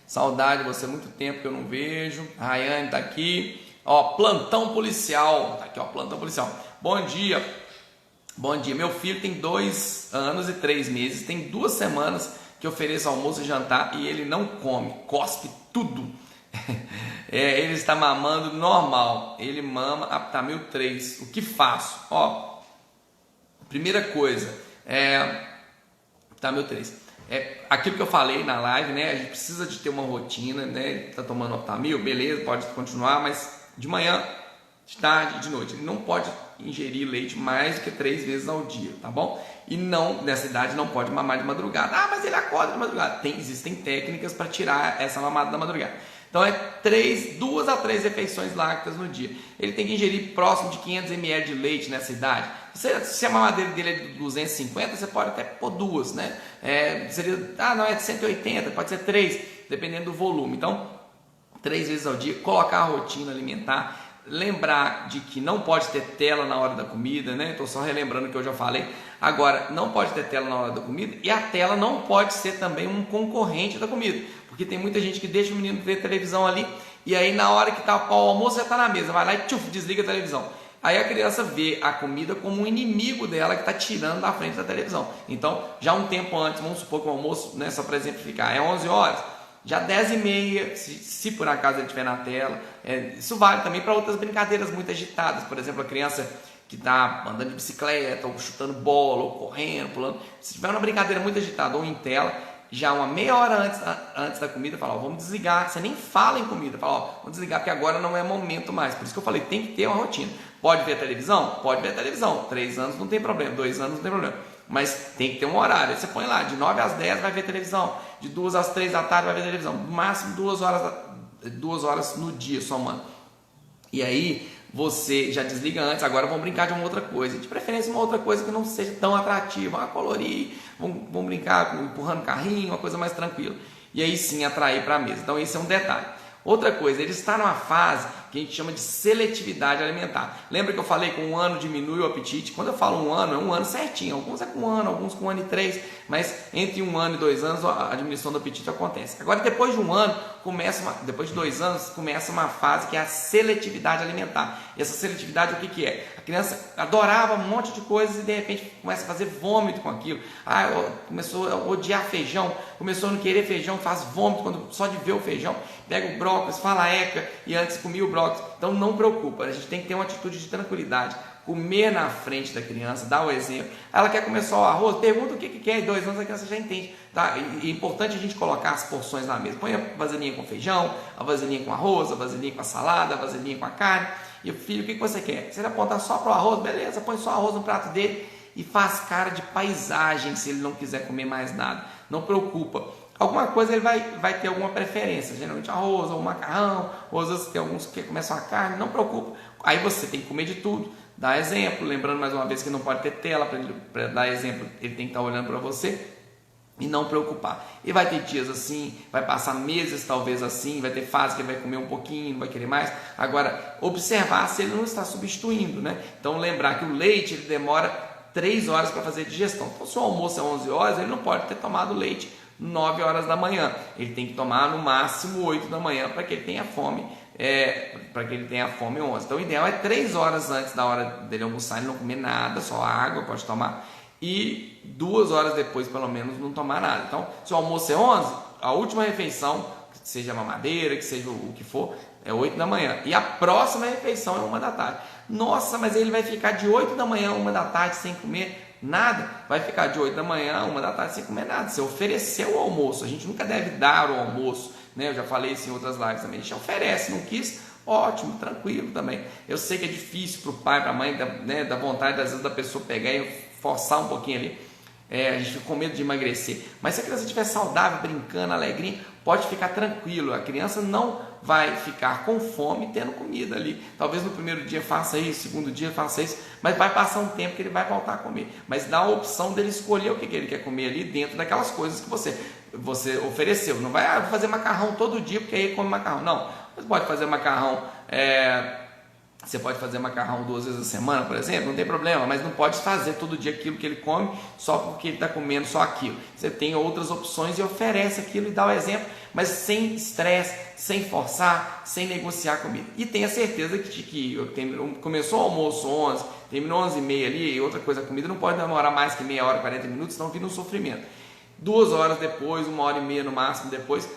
saudade de você, muito tempo que eu não vejo. A Rayane tá aqui. Ó, plantão policial, tá aqui, ó, plantão policial. Bom dia, bom dia. Meu filho tem 2 anos e 3 meses, tem 2 semanas que eu ofereço almoço e jantar e ele não come, cospe tudo. Ele está mamando normal, ele mama Aptamil 3. O que faço? Ó, primeira coisa, Aptamil 3. Aquilo que eu falei na live, né? A gente precisa de ter uma rotina, né? Tá tomando Aptamil, beleza, pode continuar, mas de manhã, de tarde e de noite. Ele não pode ingerir leite mais do que 3 vezes ao dia, tá bom? E não, nessa idade, não pode mamar de madrugada. Ah, mas ele acorda de madrugada. Existem técnicas para tirar essa mamada da madrugada. Então 2 a 3 refeições lácteas no dia. Ele tem que ingerir próximo de 500 ml de leite nessa idade. Se a mamadeira dele é de 250, você pode até pôr 2, né? Não, é de 180, pode ser 3, dependendo do volume. Então, 3 vezes ao dia, colocar a rotina alimentar, lembrar de que não pode ter tela na hora da comida, né? Estou só relembrando o que eu já falei. Agora, não pode ter tela na hora da comida e a tela não pode ser também um concorrente da comida, porque tem muita gente que deixa o menino ver televisão ali e aí na hora que está o almoço já está na mesa, vai lá e desliga a televisão. Aí a criança vê a comida como um inimigo dela que está tirando da frente da televisão. Então, já um tempo antes, vamos supor que o almoço, né, só para exemplificar, é 11 horas, já 10h30, se por acaso ele estiver na tela. Isso vale também para outras brincadeiras muito agitadas, por exemplo, a criança que está andando de bicicleta, ou chutando bola, ou correndo, pulando. Se tiver uma brincadeira muito agitada ou em tela, já uma meia hora antes da comida, fala, ó, vamos desligar. Você nem fala em comida, fala, ó, vamos desligar porque agora não é momento mais. Por isso que eu falei, tem que ter uma rotina. Pode ver televisão? Pode ver televisão. 3 anos não tem problema, 2 anos não tem problema. Mas tem que ter um horário. Aí você põe lá, de 9 às 10 vai ver televisão, de 2 às 3 da tarde vai ver televisão. No máximo 2 horas no dia, somando. E aí você já desliga antes, agora vamos brincar de uma outra coisa. De preferência uma outra coisa que não seja tão atrativa. Vamos colorir, vamos brincar empurrando carrinho, uma coisa mais tranquila. E aí sim atrair para a mesa. Então esse é um detalhe. Outra coisa, ele está numa fase que a gente chama de seletividade alimentar. Lembra que eu falei que com 1 ano diminui o apetite? Quando eu falo 1 ano, é 1 ano certinho. Alguns é com 1 ano, alguns com 1 ano e 3, mas entre 1 ano e 2 anos a diminuição do apetite acontece. Agora, depois de 1 ano, depois de 2 anos, começa uma fase que é a seletividade alimentar. E essa seletividade, o que é? A criança adorava um monte de coisas e de repente começa a fazer vômito com aquilo. Começou a odiar feijão, começou a não querer feijão, faz vômito só de ver o feijão, pega o brócolis, fala eca e antes comia o brócolis. Então não preocupa, a gente tem que ter uma atitude de tranquilidade, comer na frente da criança, dar o exemplo. Ela quer comer só o arroz, pergunta o que quer, em 2 anos a criança já entende, tá? E é importante a gente colocar as porções na mesa. Põe a vasilhinha com feijão, a vasilhinha com arroz, a vasilhinha com a salada, a vasilhinha com a carne. E o filho, o que você quer? Se ele apontar só para o arroz, beleza, põe só arroz no prato dele e faz cara de paisagem se ele não quiser comer mais nada. Não preocupa. Alguma coisa ele vai ter alguma preferência, geralmente arroz ou macarrão, ou às vezes tem alguns que começam a carne, não preocupa. Aí você tem que comer de tudo, dá exemplo, lembrando mais uma vez que não pode ter tela, para dar exemplo, ele tem que estar olhando para você e não preocupar. E vai ter dias assim, vai passar meses talvez assim, vai ter fase que ele vai comer um pouquinho, não vai querer mais. Agora, observar se ele não está substituindo, né? Então lembrar que o leite ele demora 3 horas para fazer digestão. Então se o almoço é 11 horas, ele não pode ter tomado leite 9 horas da manhã, ele tem que tomar no máximo 8 da manhã para que ele tenha fome, 11. Então o ideal é 3 horas antes da hora dele almoçar, ele não comer nada, só água pode tomar, e 2 horas depois pelo menos não tomar nada. Então se o almoço é 11, a última refeição, que seja mamadeira, que seja o que for, é 8 da manhã, e a próxima refeição é 1 da tarde. Nossa, mas ele vai ficar de 8 da manhã a 1 da tarde sem comer? nada, vai ficar de 8 da manhã, 1 da tarde sem comer nada. Você ofereceu o almoço, a gente nunca deve dar o almoço, né? Eu já falei isso em outras lives também, a gente oferece, não quis, ótimo, tranquilo também. Eu sei que é difícil para o pai, para a mãe, né, da vontade às vezes da pessoa pegar e forçar um pouquinho ali, a gente fica com medo de emagrecer, mas se a criança estiver saudável, brincando, alegrinha, pode ficar tranquilo, a criança não vai ficar com fome tendo comida ali. Talvez no primeiro dia faça isso, segundo dia faça isso, mas vai passar um tempo que ele vai voltar a comer. Mas dá a opção dele escolher o que ele quer comer ali dentro daquelas coisas que você ofereceu. Não vai vou fazer macarrão todo dia porque aí ele come macarrão. Não, você pode fazer macarrão. Você pode fazer macarrão 2 vezes a semana, por exemplo, não tem problema, mas não pode fazer todo dia aquilo que ele come só porque ele está comendo só aquilo. Você tem outras opções e oferece aquilo e dá o exemplo, mas sem estresse, sem forçar, sem negociar comida. E tenha certeza que começou o almoço 11, terminou 11h30 ali, e outra coisa, a comida não pode demorar mais que meia hora, 40 minutos, senão vira um sofrimento. 2 horas depois, 1h30 no máximo depois,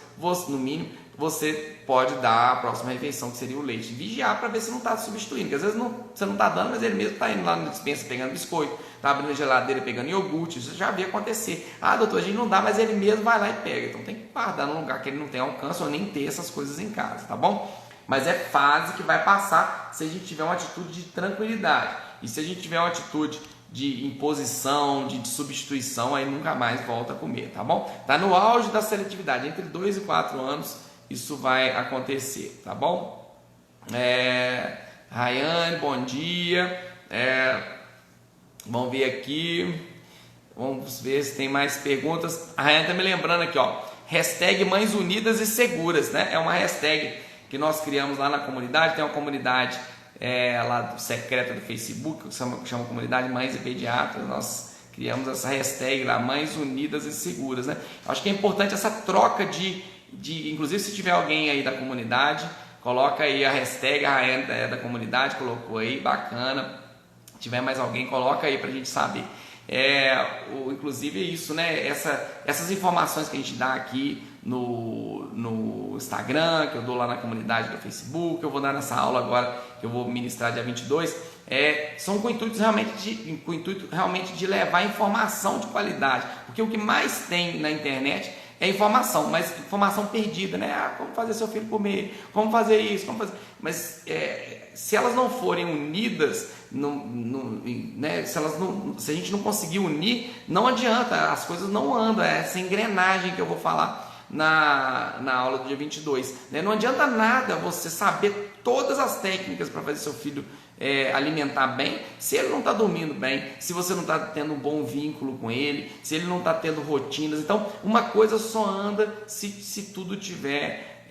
no mínimo, você pode dar a próxima refeição, que seria o leite. Vigiar para ver se não está substituindo, porque às vezes você não está dando, mas ele mesmo está indo lá na despensa pegando biscoito, está abrindo a geladeira pegando iogurte, isso já vi acontecer. Ah, doutor, a gente não dá, mas ele mesmo vai lá e pega. Então tem que guardar num lugar que ele não tem alcance ou nem ter essas coisas em casa, tá bom? Mas é fase que vai passar se a gente tiver uma atitude de tranquilidade. E se a gente tiver uma atitude de imposição, de substituição, aí nunca mais volta a comer, tá bom? Tá no auge da seletividade, entre 2 e 4 anos isso vai acontecer, tá bom? Rayane, bom dia. Vamos ver aqui, vamos ver se tem mais perguntas. A Rayane tá me lembrando aqui, ó, hashtag Mães Unidas e Seguras, né? É uma hashtag que nós criamos lá na comunidade. Tem uma comunidade lá secreta do Facebook, que chama Comunidade Mães e Pediatras. Nós criamos essa hashtag lá, Mães Unidas e Seguras, né? Eu acho que é importante essa troca inclusive se tiver alguém aí da comunidade, coloca aí a hashtag, a Rayane da comunidade colocou aí, bacana. Se tiver mais alguém, coloca aí pra gente saber. Inclusive isso, né? Essas informações que a gente dá aqui no Instagram, que eu dou lá na comunidade do Facebook, eu vou dar nessa aula agora que eu vou ministrar dia 22, são com o intuito realmente de levar informação de qualidade, porque o que mais tem na internet é informação, mas informação perdida, né? Como fazer seu filho comer, como fazer isso, mas se elas não forem unidas, né? Se a gente não conseguir unir, não adianta, as coisas não andam, essa engrenagem que eu vou falar na aula do dia 22, né? Não adianta nada você saber todas as técnicas para fazer seu filho alimentar bem, se ele não está dormindo bem, se você não está tendo um bom vínculo com ele, se ele não está tendo rotinas. Então uma coisa só anda se tudo tiver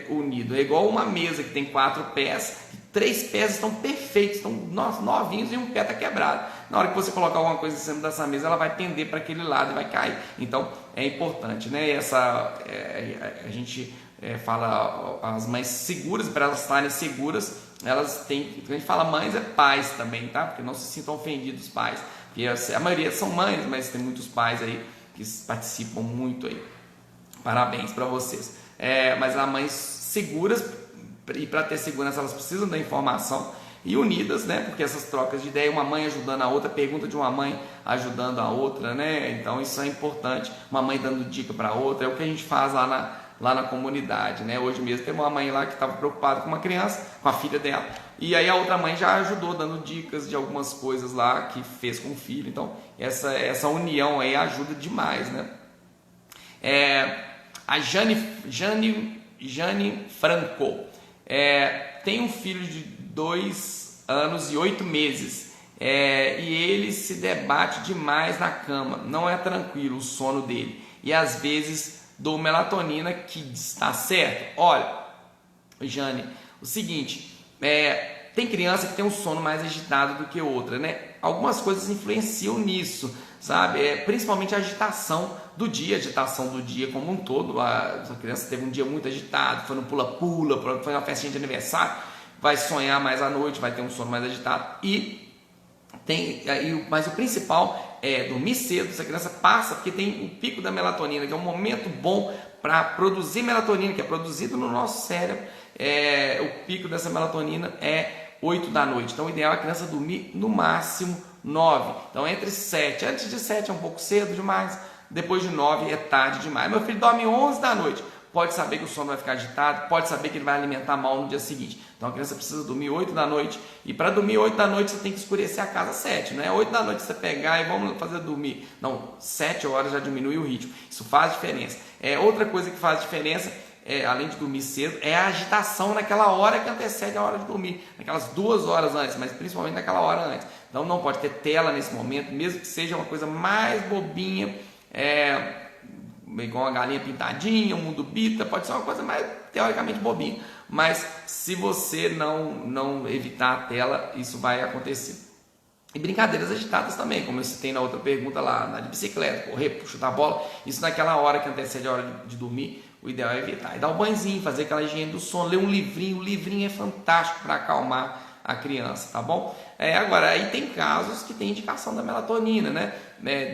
unido. É igual uma mesa que tem 4 pés, 3 pés estão perfeitos, estão novinhos e um pé está quebrado. Na hora que você colocar alguma coisa em cima dessa mesa, ela vai pender para aquele lado e vai cair. Então é importante, né? A gente fala as mães seguras, para elas estarem seguras, elas têm, quando a gente fala mães, pais também, tá? Porque não se sintam ofendidos pais, porque a maioria são mães, mas tem muitos pais aí que participam muito aí. Parabéns para vocês. Mas as mães seguras, e para ter segurança elas precisam da informação, e unidas, né? Porque essas trocas de ideia, uma mãe ajudando a outra, pergunta de uma mãe ajudando a outra, né? Então isso é importante, uma mãe dando dica para a outra, é o que a gente faz lá na comunidade, né? Hoje mesmo teve uma mãe lá que estava preocupada com uma criança, com a filha dela, e aí a outra mãe já ajudou dando dicas de algumas coisas lá que fez com o filho. Então essa união aí ajuda demais, né? A Jane Franco tem um filho de 2 anos e 8 meses, e ele se debate demais na cama, não é tranquilo o sono dele, e às vezes dou melatonina, que está certo. Olha, Jane, o seguinte, tem criança que tem um sono mais agitado do que outra, né? Algumas coisas influenciam nisso, sabe? Principalmente a agitação do dia como um todo. A criança teve um dia muito agitado, foi no pula-pula, foi uma festinha de aniversário, vai sonhar mais à noite, vai ter um sono mais agitado. Mas o principal é dormir cedo. Essa criança passa, porque tem o pico da melatonina, que é um momento bom para produzir melatonina, que é produzido no nosso cérebro. O pico dessa melatonina é 8 da noite. Então o ideal é a criança dormir no máximo 9. Então entre 7, antes de 7 é um pouco cedo demais, depois de 9 é tarde demais. Meu filho dorme 11 da noite, pode saber que o sono vai ficar agitado, pode saber que ele vai alimentar mal no dia seguinte. Então a criança precisa dormir 8 da noite, e para dormir 8 da noite você tem que escurecer a casa 7, não é 8 da noite você pegar e vamos fazer dormir. Não, 7 horas já diminui o ritmo, isso faz diferença. Outra coisa que faz diferença, além de dormir cedo, é a agitação naquela hora que antecede a hora de dormir, naquelas 2 horas antes, mas principalmente naquela hora antes. Então não pode ter tela nesse momento, mesmo que seja uma coisa mais bobinha, igual uma galinha pintadinha, um mundo bita, pode ser uma coisa mais teoricamente bobinha, mas se você não evitar a tela, isso vai acontecer. E brincadeiras agitadas também, como eu citei na outra pergunta lá, andar de bicicleta, correr, chutar bola, isso naquela hora que antecede a hora de dormir, o ideal é evitar. E dar um banhozinho, fazer aquela higiene do sono, ler um livrinho, o livrinho é fantástico para acalmar a criança, tá bom? Agora, aí tem casos que tem indicação da melatonina, né?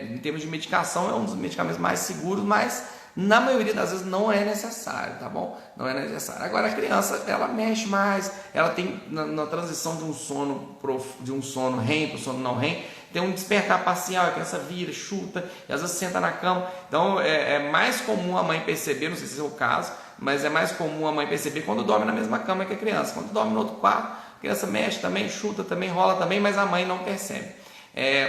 Em termos de medicação, é um dos medicamentos mais seguros, mas na maioria das vezes não é necessário, tá bom? Não é necessário. Agora a criança, ela mexe mais, ela tem na transição de um sono REM para o sono não REM, tem um despertar parcial, a criança vira, chuta, e às vezes senta na cama. Então é mais comum a mãe perceber, não sei se é o caso, mas é mais comum a mãe perceber quando dorme na mesma cama que a criança. Quando dorme no outro quarto, a criança mexe também, chuta também, rola também, mas a mãe não percebe.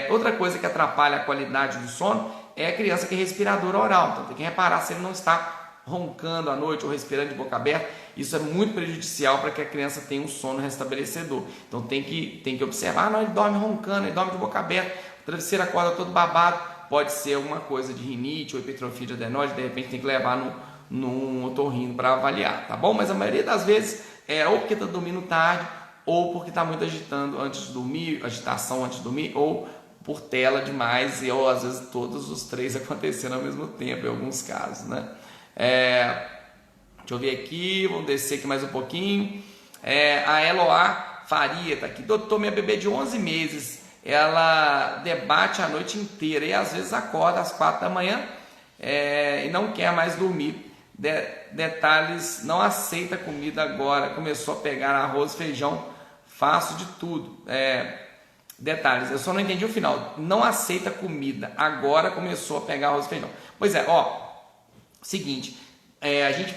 Outra coisa que atrapalha a qualidade do sono é a criança que é respiradora oral. Então tem que reparar se ele não está roncando à noite ou respirando de boca aberta. Isso é muito prejudicial para que a criança tenha um sono restabelecedor. Então tem que observar, não, ele dorme roncando, ele dorme de boca aberta, o travesseiro acorda todo babado, pode ser alguma coisa de rinite ou hipertrofia de adenoide, de repente tem que levar num otorrino para avaliar, tá bom? Mas a maioria das vezes ou porque está dormindo tarde, ou porque está muito agitando antes de dormir, agitação antes de dormir, ou por tela demais, ou às vezes todos os três acontecendo ao mesmo tempo, em alguns casos, né? Deixa eu ver aqui, vamos descer aqui mais um pouquinho. A Eloá Faria está aqui. Doutor, minha bebê de 11 meses, ela debate a noite inteira e às vezes acorda às 4 da manhã e não quer mais dormir. Detalhes, não aceita comida agora, começou a pegar arroz, feijão, faço de tudo. Detalhes, eu só não entendi o final. Não aceita comida, agora começou a pegar arroz e feijão. Pois é, seguinte, a gente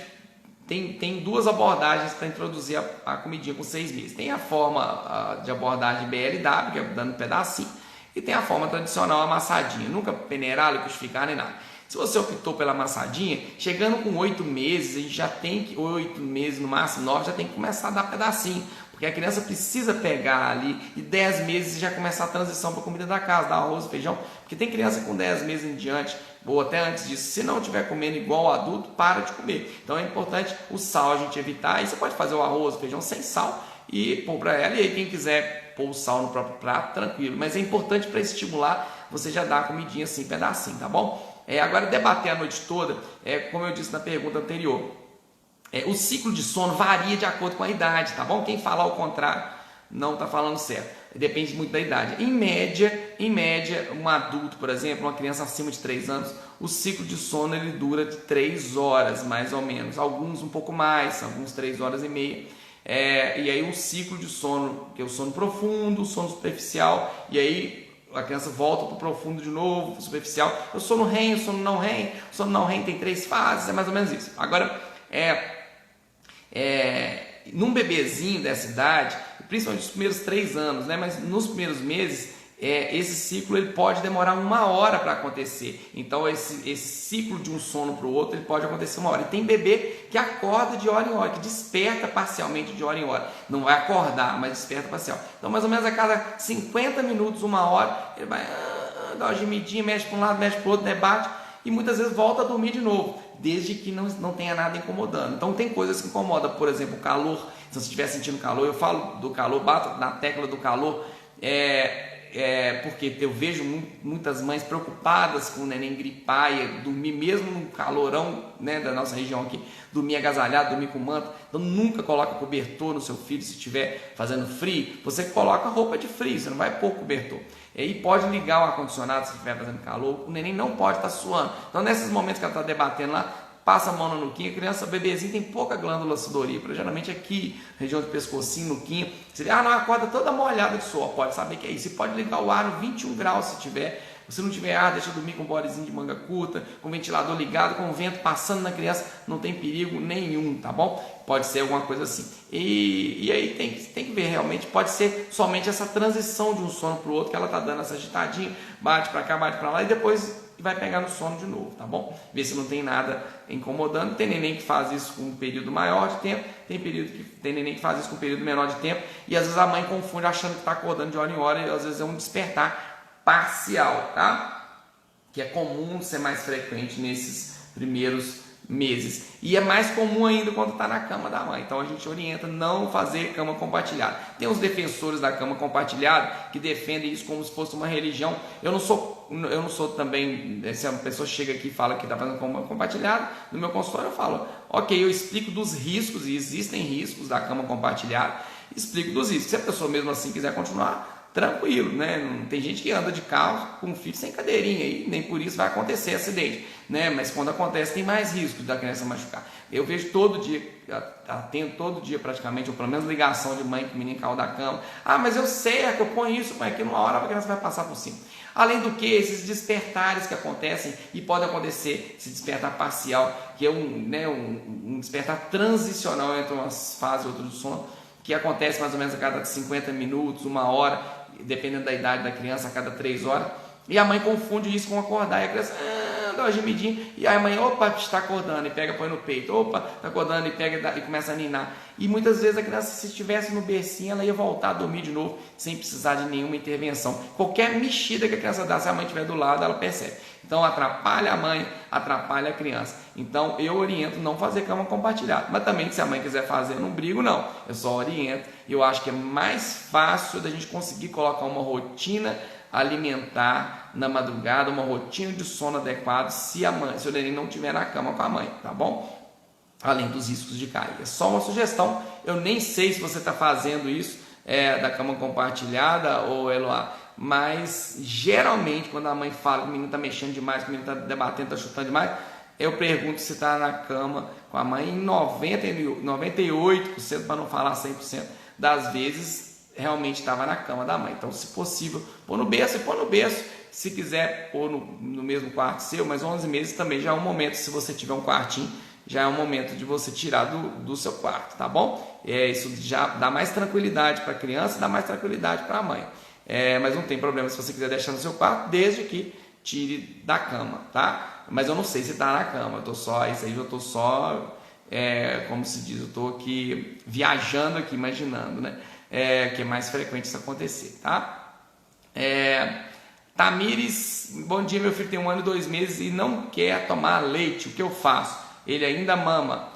tem duas abordagens para introduzir a comidinha com 6 meses. Tem a forma de abordagem BLW, que é dando um pedacinho, e tem a forma tradicional amassadinha, nunca peneirar, liquidificar nem nada. Se você optou pela amassadinha, chegando com 8 meses, a gente já tem que, 8 meses no máximo, 9, já tem que começar a dar pedacinho, porque a criança precisa pegar ali, e 10 meses já começar a transição para a comida da casa, dar arroz e feijão, porque tem criança com 10 meses em diante, ou até antes disso, se não estiver comendo igual ao adulto, para de comer. Então é importante o sal a gente evitar, e você pode fazer o arroz, o feijão sem sal, e pôr para ela, e aí quem quiser pôr o sal no próprio prato, tranquilo, mas é importante para estimular, você já dá a comidinha assim, pedacinho, tá bom? Agora, debater a noite toda, como eu disse na pergunta anterior, o ciclo de sono varia de acordo com a idade, tá bom? Quem falar o contrário não está falando certo, depende muito da idade. Em média, um adulto, por exemplo, uma criança acima de 3 anos, o ciclo de sono ele dura de 3 horas, mais ou menos, alguns um pouco mais, alguns 3 horas e meia. E aí um ciclo de sono, que é o sono profundo, o sono superficial, e aí a criança volta para o profundo de novo, superficial. O sono REM, o sono não REM. O sono não REM tem 3 fases, é mais ou menos isso. Agora, num bebezinho dessa idade, principalmente nos primeiros 3 anos, né? Mas nos primeiros meses, esse ciclo ele pode demorar 1 hora para acontecer. Então esse ciclo de um sono para o outro ele pode acontecer 1 hora. E tem bebê que acorda de hora em hora, que desperta parcialmente de hora em hora. Não vai acordar, mas desperta parcial. Então mais ou menos a cada 50 minutos, 1 hora, ele vai dar uma gemidinha, mexe para um lado, mexe para o outro, debate e muitas vezes volta a dormir de novo, desde que não tenha nada incomodando. Então tem coisas que incomodam, por exemplo, o calor. Se você estiver sentindo calor, eu falo do calor, bato na tecla do calor, porque eu vejo muitas mães preocupadas com o neném gripar e dormir mesmo no calorão, né, da nossa região aqui, dormir agasalhado, dormir com manto. Então nunca coloca cobertor no seu filho se estiver fazendo frio. Você coloca roupa de frio, você não vai pôr cobertor. E aí pode ligar o ar-condicionado se estiver fazendo calor, o neném não pode estar suando. Então nesses momentos que ela está debatendo lá, passa a mão na nuquinha, a criança, bebezinho tem pouca glândula sudorípara, geralmente aqui, região do pescocinho, nuquinha, você vê, não, acorda toda molhada de suor, pode saber que é isso, você pode ligar o ar no 21 graus se tiver, se não tiver ar, deixa dormir com um bodyzinho de manga curta, com o ventilador ligado, com o vento passando na criança, não tem perigo nenhum, tá bom? Pode ser alguma coisa assim. E aí tem que ver, realmente, pode ser somente essa transição de um sono para o outro, que ela tá dando essa agitadinha, bate para cá, bate para lá, e depois vai pegar no sono de novo, tá bom? Ver se não tem nada incomodando. Tem neném que faz isso com um período maior de tempo, tem neném que faz isso com um período menor de tempo, e às vezes a mãe confunde achando que está acordando de hora em hora, e às vezes é um despertar parcial, tá? Que é comum ser mais frequente nesses primeiros meses. E é mais comum ainda quando está na cama da mãe. Então a gente orienta não fazer cama compartilhada. Tem os defensores da cama compartilhada que defendem isso como se fosse uma religião. Eu não sou também, se a pessoa chega aqui e fala que está fazendo cama compartilhada, no meu consultório eu falo, ok, eu explico dos riscos, e existem riscos da cama compartilhada, explico dos riscos. Se a pessoa mesmo assim quiser continuar, tranquilo, né? Não tem gente que anda de carro com filho sem cadeirinha e nem por isso vai acontecer acidente, né? Mas quando acontece tem mais risco da criança machucar. Eu vejo todo dia, atendo todo dia praticamente, ou pelo menos ligação de mãe que o menino caiu da cama. Mas eu sei, é que eu ponho isso, mas aqui numa hora a criança vai passar por cima. Além do que, esses despertares que acontecem, e pode acontecer esse despertar parcial, que é um despertar transicional entre umas fases e outras do sono, que acontece mais ou menos a cada 50 minutos, uma hora, dependendo da idade da criança, a cada 3 horas, e a mãe confunde isso com acordar, e a criança dá uma gemidinha, e aí a mãe, opa, está acordando, e pega, põe no peito, opa, está acordando, e pega e começa a ninar, e muitas vezes a criança, se estivesse no bercinho, ela ia voltar a dormir de novo, sem precisar de nenhuma intervenção. Qualquer mexida que a criança dá, se a mãe estiver do lado, ela percebe. Então atrapalha a mãe, atrapalha a criança. Então eu oriento não fazer cama compartilhada, mas também se a mãe quiser fazer, eu não brigo não, eu só oriento. Eu acho que é mais fácil da gente conseguir colocar uma rotina alimentar na madrugada, uma rotina de sono adequado se o neném não estiver na cama com a mãe, tá bom? Além dos riscos de cair. É só uma sugestão, eu nem sei se você está fazendo isso da cama compartilhada ou Eloá, mas geralmente quando a mãe fala que o menino está mexendo demais, que o menino está debatendo, está chutando demais, eu pergunto se está na cama com a mãe. Em 98%, para não falar 100% das vezes, realmente estava na cama da mãe. Então, se possível, pôr no berço, se quiser pôr no mesmo quarto seu, mas 11 meses também já é um momento, se você tiver um quartinho, já é um momento de você tirar do seu quarto, tá bom? Isso já dá mais tranquilidade para a criança, dá mais tranquilidade para a mãe. Mas não tem problema se você quiser deixar no seu quarto, desde que tire da cama, tá? Mas eu não sei se está na cama, isso aí eu estou só, como se diz, eu estou aqui viajando aqui, imaginando, né? Que é mais frequente isso acontecer, tá? Tamires, bom dia, meu filho tem 1 ano e 2 meses e não quer tomar leite, o que eu faço? Ele ainda mama.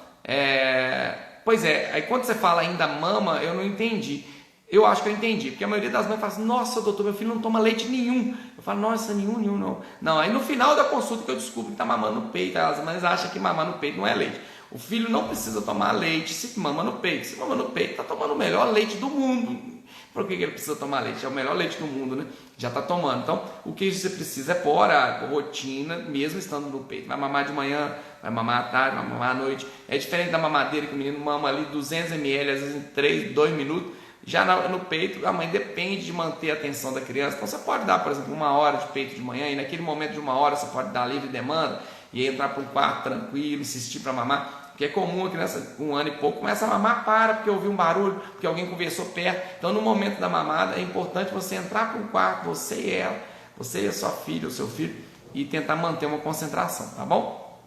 Pois é, aí quando você fala ainda mama, eu não entendi. Eu acho que eu entendi, porque a maioria das mães fala assim, nossa doutor, meu filho não toma leite nenhum. Eu falo, nossa, nenhum não. Não, aí no final da consulta que eu descubro que está mamando no peito, as mães acham que mamar no peito não é leite. O filho não precisa tomar leite se mama no peito. Se mama no peito, está tomando o melhor leite do mundo. Por que ele precisa tomar leite? É o melhor leite do mundo, né? Já está tomando. Então, o que você precisa é pôr a rotina, mesmo estando no peito. Vai mamar de manhã, vai mamar à tarde, vai mamar à noite. É diferente da mamadeira que o menino mama ali 200 ml, às vezes em 2 minutos. Já no peito, a mãe depende de manter a atenção da criança. Então, você pode dar, por exemplo, 1 hora de peito de manhã, e naquele momento de 1 hora você pode dar livre demanda, e aí entrar para um quarto tranquilo, insistir para mamar. Porque é comum a criança, 1 ano e pouco, começa a mamar, porque ouviu um barulho, porque alguém conversou perto. Então, no momento da mamada, é importante você entrar para um quarto, você e ela, você e a sua filha, o seu filho, e tentar manter uma concentração, tá bom?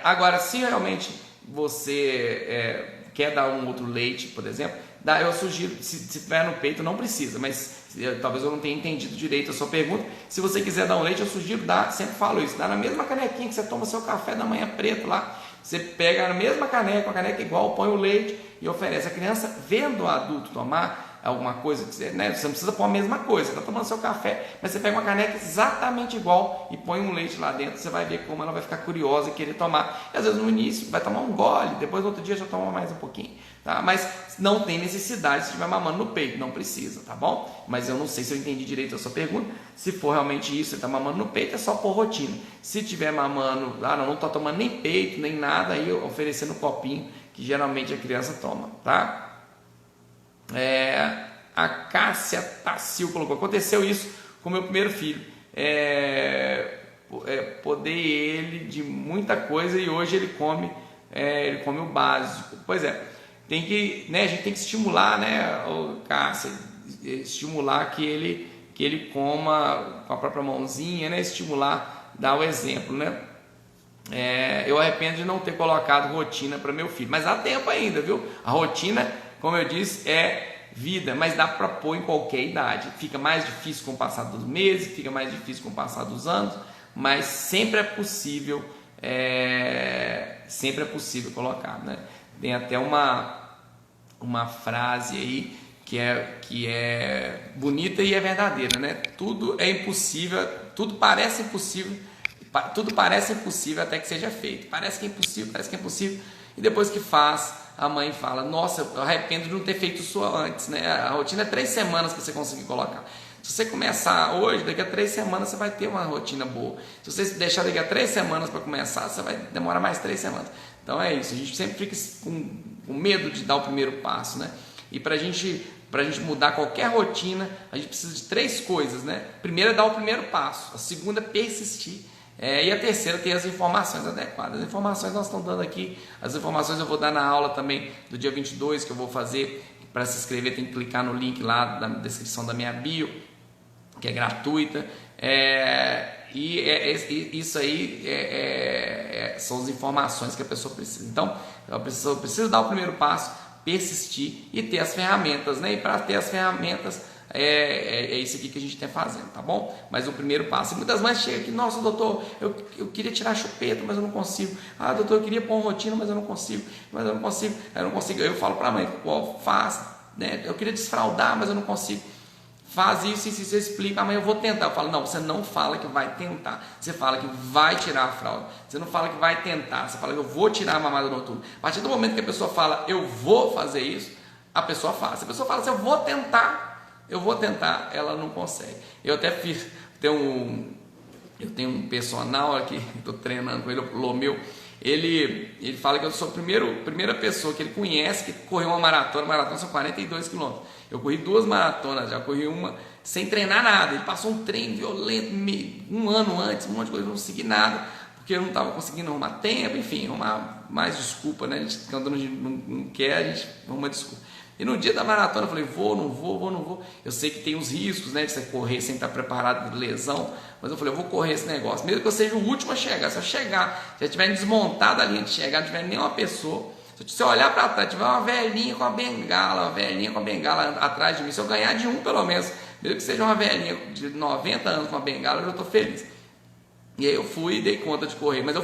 Agora, se realmente você quer dar um outro leite, por exemplo, eu sugiro, se tiver no peito, não precisa, mas talvez eu não tenha entendido direito a sua pergunta. Se você quiser dar um leite, eu sugiro dar, sempre falo isso, dá na mesma canequinha que você toma seu café da manhã preto lá, você pega na mesma caneca, uma caneca igual, põe o leite e oferece. A criança, vendo o adulto tomar, alguma coisa, né? Você não precisa pôr a mesma coisa, você está tomando seu café, mas você pega uma caneca exatamente igual e põe um leite lá dentro, você vai ver como ela vai ficar curiosa e querer tomar. E às vezes no início vai tomar um gole, depois no outro dia já toma mais um pouquinho, tá? Mas não tem necessidade se estiver mamando no peito, não precisa, tá bom? Mas eu não sei se eu entendi direito a sua pergunta. Se for realmente isso, você está mamando no peito, é só por rotina. Se estiver mamando, não está tomando nem peito, nem nada, aí eu oferecendo um copinho, que geralmente a criança toma, tá? A Cássia Tacil colocou: aconteceu isso com meu primeiro filho, podei ele de muita coisa e hoje ele come o básico. Pois é, tem que, né, a gente tem que estimular, né, Cássia, estimular que ele coma com a própria mãozinha, né, estimular, dar o exemplo, né. Eu arrependo de não ter colocado rotina para meu filho, mas há tempo ainda, viu? A rotina, como eu disse, é vida, mas dá para pôr em qualquer idade. Fica mais difícil com o passar dos meses, fica mais difícil com o passar dos anos, mas sempre é possível colocar, né? Tem até uma frase aí que é bonita e é verdadeira, né? Tudo é impossível, tudo parece impossível até que seja feito. Parece que é impossível, e depois que faz, a mãe fala: nossa, eu arrependo de não ter feito isso antes, né? A rotina é 3 semanas para você conseguir colocar. Se você começar hoje, daqui a 3 semanas você vai ter uma rotina boa. Se você deixar daqui a 3 semanas para começar, você vai demorar mais 3 semanas. Então é isso, a gente sempre fica com medo de dar o primeiro passo, né? E para a gente mudar qualquer rotina, a gente precisa de 3 coisas, né? Primeiro é dar o primeiro passo, a segunda é persistir, e a terceira, ter as informações adequadas. As informações nós estamos dando aqui, as informações eu vou dar na aula também do dia 22 que eu vou fazer. Para se inscrever tem que clicar no link lá na descrição da minha bio, que é gratuita, isso aí são as informações que a pessoa precisa. Então a pessoa precisa dar o primeiro passo, persistir e ter as ferramentas, né? E para ter as ferramentas é isso aqui que a gente está fazendo, tá bom? Mas o primeiro passo, e muitas mães chegam aqui: nossa, doutor, eu queria tirar a chupeta, mas eu não consigo. Ah, doutor, eu queria pôr uma rotina, mas eu não consigo. Eu falo para a mãe: faz, né? Eu queria desfraldar, mas eu não consigo. Faz isso, e se você explica, amanhã eu vou tentar. Eu falo: não, você não fala que vai tentar, você fala que vai tirar a fralda. Você não fala que vai tentar, você fala que eu vou tirar a mamada noturna. A partir do momento que a pessoa fala eu vou fazer isso, a pessoa faz. Se a pessoa fala assim, eu vou tentar, ela não consegue. Eu até tenho um personal aqui, estou treinando com ele, o Lomeu. Ele fala que eu sou a primeira pessoa que ele conhece que correu uma maratona são 42 quilômetros. Eu corri 2 maratonas, já corri uma sem treinar nada. Ele passou um treino violento um ano antes, um monte de coisa, eu não consegui nada, porque eu não estava conseguindo arrumar tempo, enfim, arrumar mais desculpa, né? Quando a gente não quer, a gente arruma desculpa. E no dia da maratona eu falei: vou, não vou. Eu sei que tem os riscos, né, de você correr sem estar preparado de lesão, mas eu falei: eu vou correr esse negócio, mesmo que eu seja o último a chegar. Se eu chegar, já tiver desmontado a linha de chegar, não tiver nenhuma pessoa, se você olhar para trás, tiver uma velhinha com a bengala atrás de mim, se eu ganhar de pelo menos, mesmo que seja uma velhinha de 90 anos com a bengala, eu já estou feliz. E aí eu fui e dei conta de correr, mas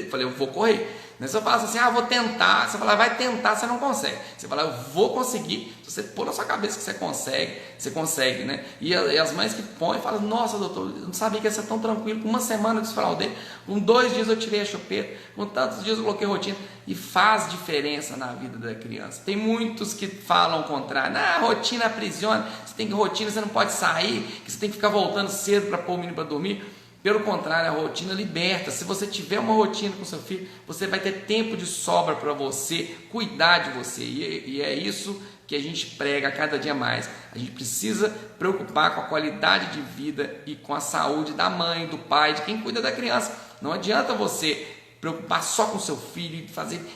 falei: eu vou correr. Mas se eu falasse assim: vou tentar, você fala: vai tentar, você não consegue. Você fala: eu vou conseguir. Se você pôr na sua cabeça que você consegue, né? E as mães que põem falam: nossa, doutor, eu não sabia que ia ser tão tranquilo. Com 1 semana eu desfraldei, com 2 dias eu tirei a chupeta, com tantos dias eu coloquei rotina. E faz diferença na vida da criança. Tem muitos que falam o contrário: a rotina aprisiona, rotina, você não pode sair, que você tem que ficar voltando cedo para pôr o menino para dormir. Pelo contrário, a rotina liberta. Se você tiver uma rotina com seu filho, você vai ter tempo de sobra para você cuidar de você. E é isso que a gente prega a cada dia mais. A gente precisa preocupar com a qualidade de vida e com a saúde da mãe, do pai, de quem cuida da criança. Não adianta você preocupar só com seu filho,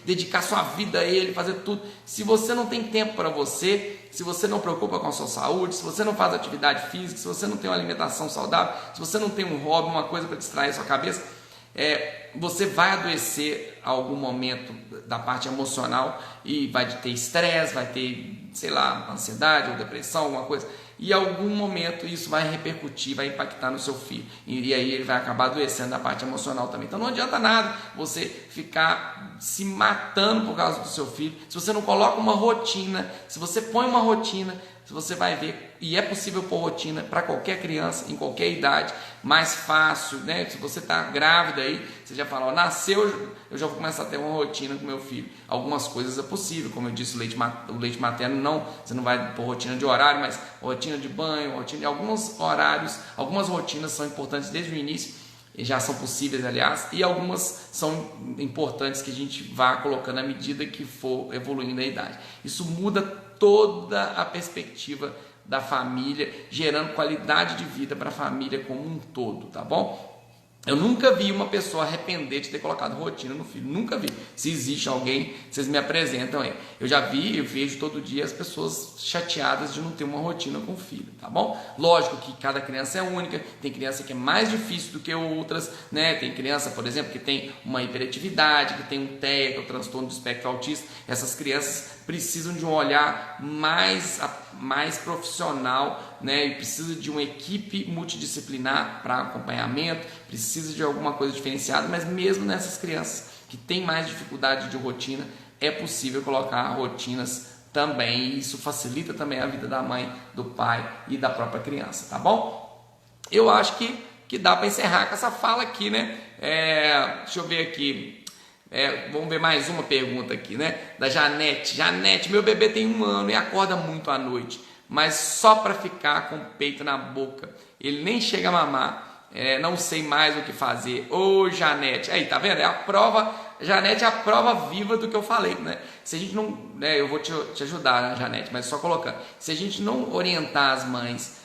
dedicar sua vida a ele, fazer tudo. Se você não tem tempo para você, se você não preocupa com a sua saúde, se você não faz atividade física, se você não tem uma alimentação saudável, se você não tem um hobby, uma coisa para distrair a sua cabeça, você vai adoecer a algum momento da parte emocional e vai ter estresse, vai ter, sei lá, ansiedade ou depressão, alguma coisa. E em algum momento isso vai repercutir, vai impactar no seu filho. E aí ele vai acabar adoecendo da parte emocional também. Então não adianta nada você ficar se matando por causa do seu filho. Se você não coloca uma rotina, se você põe uma rotina, você vai ver, e é possível pôr rotina para qualquer criança, em qualquer idade, mais fácil, né? Se você está grávida aí, você já fala, ó, nasceu, eu já vou começar a ter uma rotina com meu filho. Algumas coisas é possível, como eu disse, o leite materno não, você não vai pôr rotina de horário, mas rotina de banho, rotina de alguns horários, algumas rotinas são importantes desde o início, e já são possíveis, aliás, e algumas são importantes que a gente vá colocando à medida que for evoluindo a idade. Isso muda toda a perspectiva da família, gerando qualidade de vida para a família como um todo, tá bom? Eu nunca vi uma pessoa arrepender de ter colocado rotina no filho, nunca vi. Se existe alguém, vocês me apresentam aí. Eu já vi, eu vejo todo dia as pessoas chateadas de não ter uma rotina com o filho, tá bom? Lógico que cada criança é única, tem criança que é mais difícil do que outras, né? Tem criança, por exemplo, que tem uma hiperatividade, que tem um TEA, que é o transtorno do espectro autista. Essas crianças precisam de um olhar mais profissional, né? E precisa de uma equipe multidisciplinar para acompanhamento, precisa de alguma coisa diferenciada, mas mesmo nessas crianças que têm mais dificuldade de rotina, é possível colocar rotinas também, e isso facilita também a vida da mãe, do pai e da própria criança, tá bom? Eu acho que dá para encerrar com essa fala aqui, né? Deixa eu ver aqui. Vamos ver mais uma pergunta aqui, né? Da Janete. Janete, meu bebê tem 1 ano e acorda muito à noite, mas só para ficar com o peito na boca. Ele nem chega a mamar. Não sei mais o que fazer. Ô Janete, aí tá vendo? É a prova, Janete é a prova viva do que eu falei, né? Se a gente não, eu vou te ajudar, né, Janete, mas só colocando. Se a gente não orientar as mães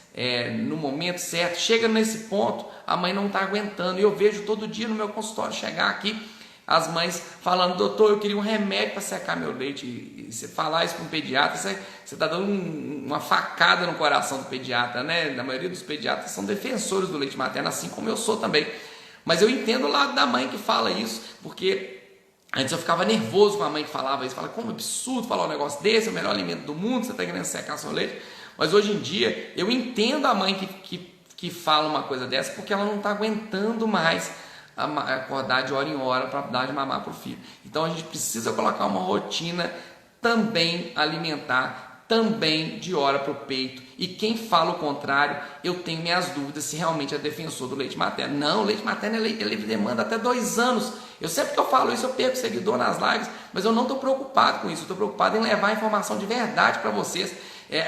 no momento certo, chega nesse ponto, a mãe não tá aguentando. E eu vejo todo dia no meu consultório chegar aqui as mães falando, doutor, eu queria um remédio para secar meu leite. E você falar isso para um pediatra, você está dando uma facada no coração do pediatra, né? A maioria dos pediatras são defensores do leite materno, assim como eu sou também. Mas eu entendo o lado da mãe que fala isso, porque antes eu ficava nervoso com a mãe que falava isso. Fala, como absurdo falar um negócio desse, é o melhor alimento do mundo, você está querendo secar seu leite. Mas hoje em dia, eu entendo a mãe que fala uma coisa dessa, porque ela não está aguentando mais acordar de hora em hora para dar de mamar para o filho. Então a gente precisa colocar uma rotina também alimentar, também de hora para o peito. E quem fala o contrário, eu tenho minhas dúvidas se realmente é defensor do leite materno. Não, o leite materno ele demanda até 2 anos. Eu sempre que eu falo isso, eu perco seguidor nas lives, mas eu não estou preocupado com isso. Eu estou preocupado em levar a informação de verdade para vocês.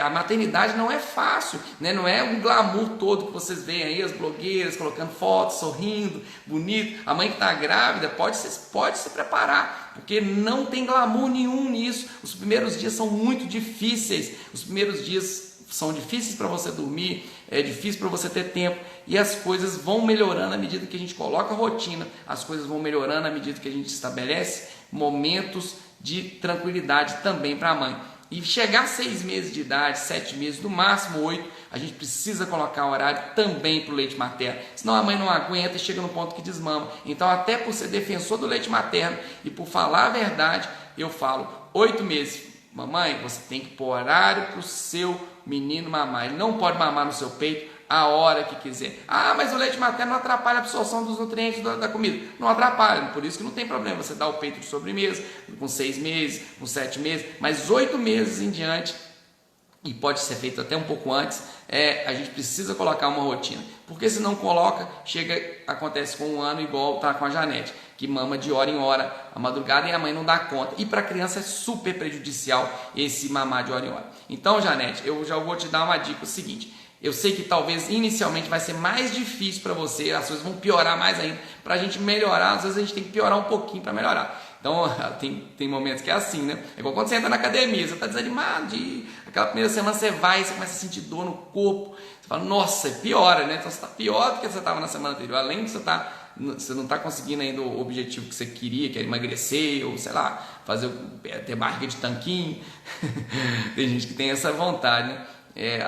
A maternidade não é fácil, né? Não é um glamour todo que vocês veem aí, as blogueiras colocando fotos, sorrindo, bonito. A mãe que está grávida pode se preparar, porque não tem glamour nenhum nisso. Os primeiros dias são muito difíceis, os primeiros dias são difíceis para você dormir, é difícil para você ter tempo, e as coisas vão melhorando à medida que a gente coloca a rotina, as coisas vão melhorando à medida que a gente estabelece momentos de tranquilidade também para a mãe. E chegar a 6 meses de idade, 7 meses, no máximo 8, a gente precisa colocar horário também para o leite materno, senão a mãe não aguenta e chega no ponto que desmama. Então, até por ser defensor do leite materno e por falar a verdade, eu falo 8 meses. Mamãe, você tem que pôr horário para o seu menino mamar. Ele não pode mamar no seu peito a hora que quiser. Ah, mas o leite materno não atrapalha a absorção dos nutrientes da comida. Não atrapalha, por isso que não tem problema. Você dá o peito de sobremesa com 6 meses, com 7 meses, mas 8 meses em diante, e pode ser feito até um pouco antes, a gente precisa colocar uma rotina. Porque se não coloca, acontece com 1 ano igual tá com a Janete, que mama de hora em hora a madrugada e a mãe não dá conta. E para a criança é super prejudicial esse mamar de hora em hora. Então, Janete, eu já vou te dar uma dica, o seguinte: eu sei que talvez inicialmente vai ser mais difícil para você, as coisas vão piorar mais ainda. Para a gente melhorar, às vezes a gente tem que piorar um pouquinho para melhorar. Então tem momentos que é assim, né? É igual quando você entra na academia, você está desanimado, aquela primeira semana você vai, você começa a sentir dor no corpo, você fala, nossa, piora, né? Então você está pior do que você estava na semana anterior, além de você não está conseguindo ainda o objetivo que você queria, que era emagrecer, ou sei lá, ter barriga de tanquinho. Tem gente que tem essa vontade, né?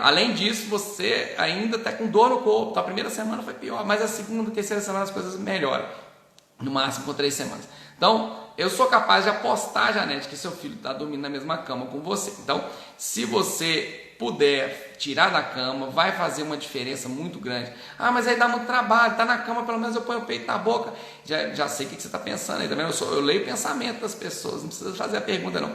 Além disso, você ainda está com dor no corpo. A primeira semana foi pior, mas a segunda, terceira semana as coisas melhoram, no máximo com 3 semanas. Então, eu sou capaz de apostar, Janete, que seu filho está dormindo na mesma cama com você. Então, se você puder tirar da cama, vai fazer uma diferença muito grande. Ah, mas aí dá muito trabalho, tá na cama, pelo menos eu ponho o peito na boca. Já sei o que você está pensando aí, também eu leio o pensamento das pessoas, não precisa fazer a pergunta não.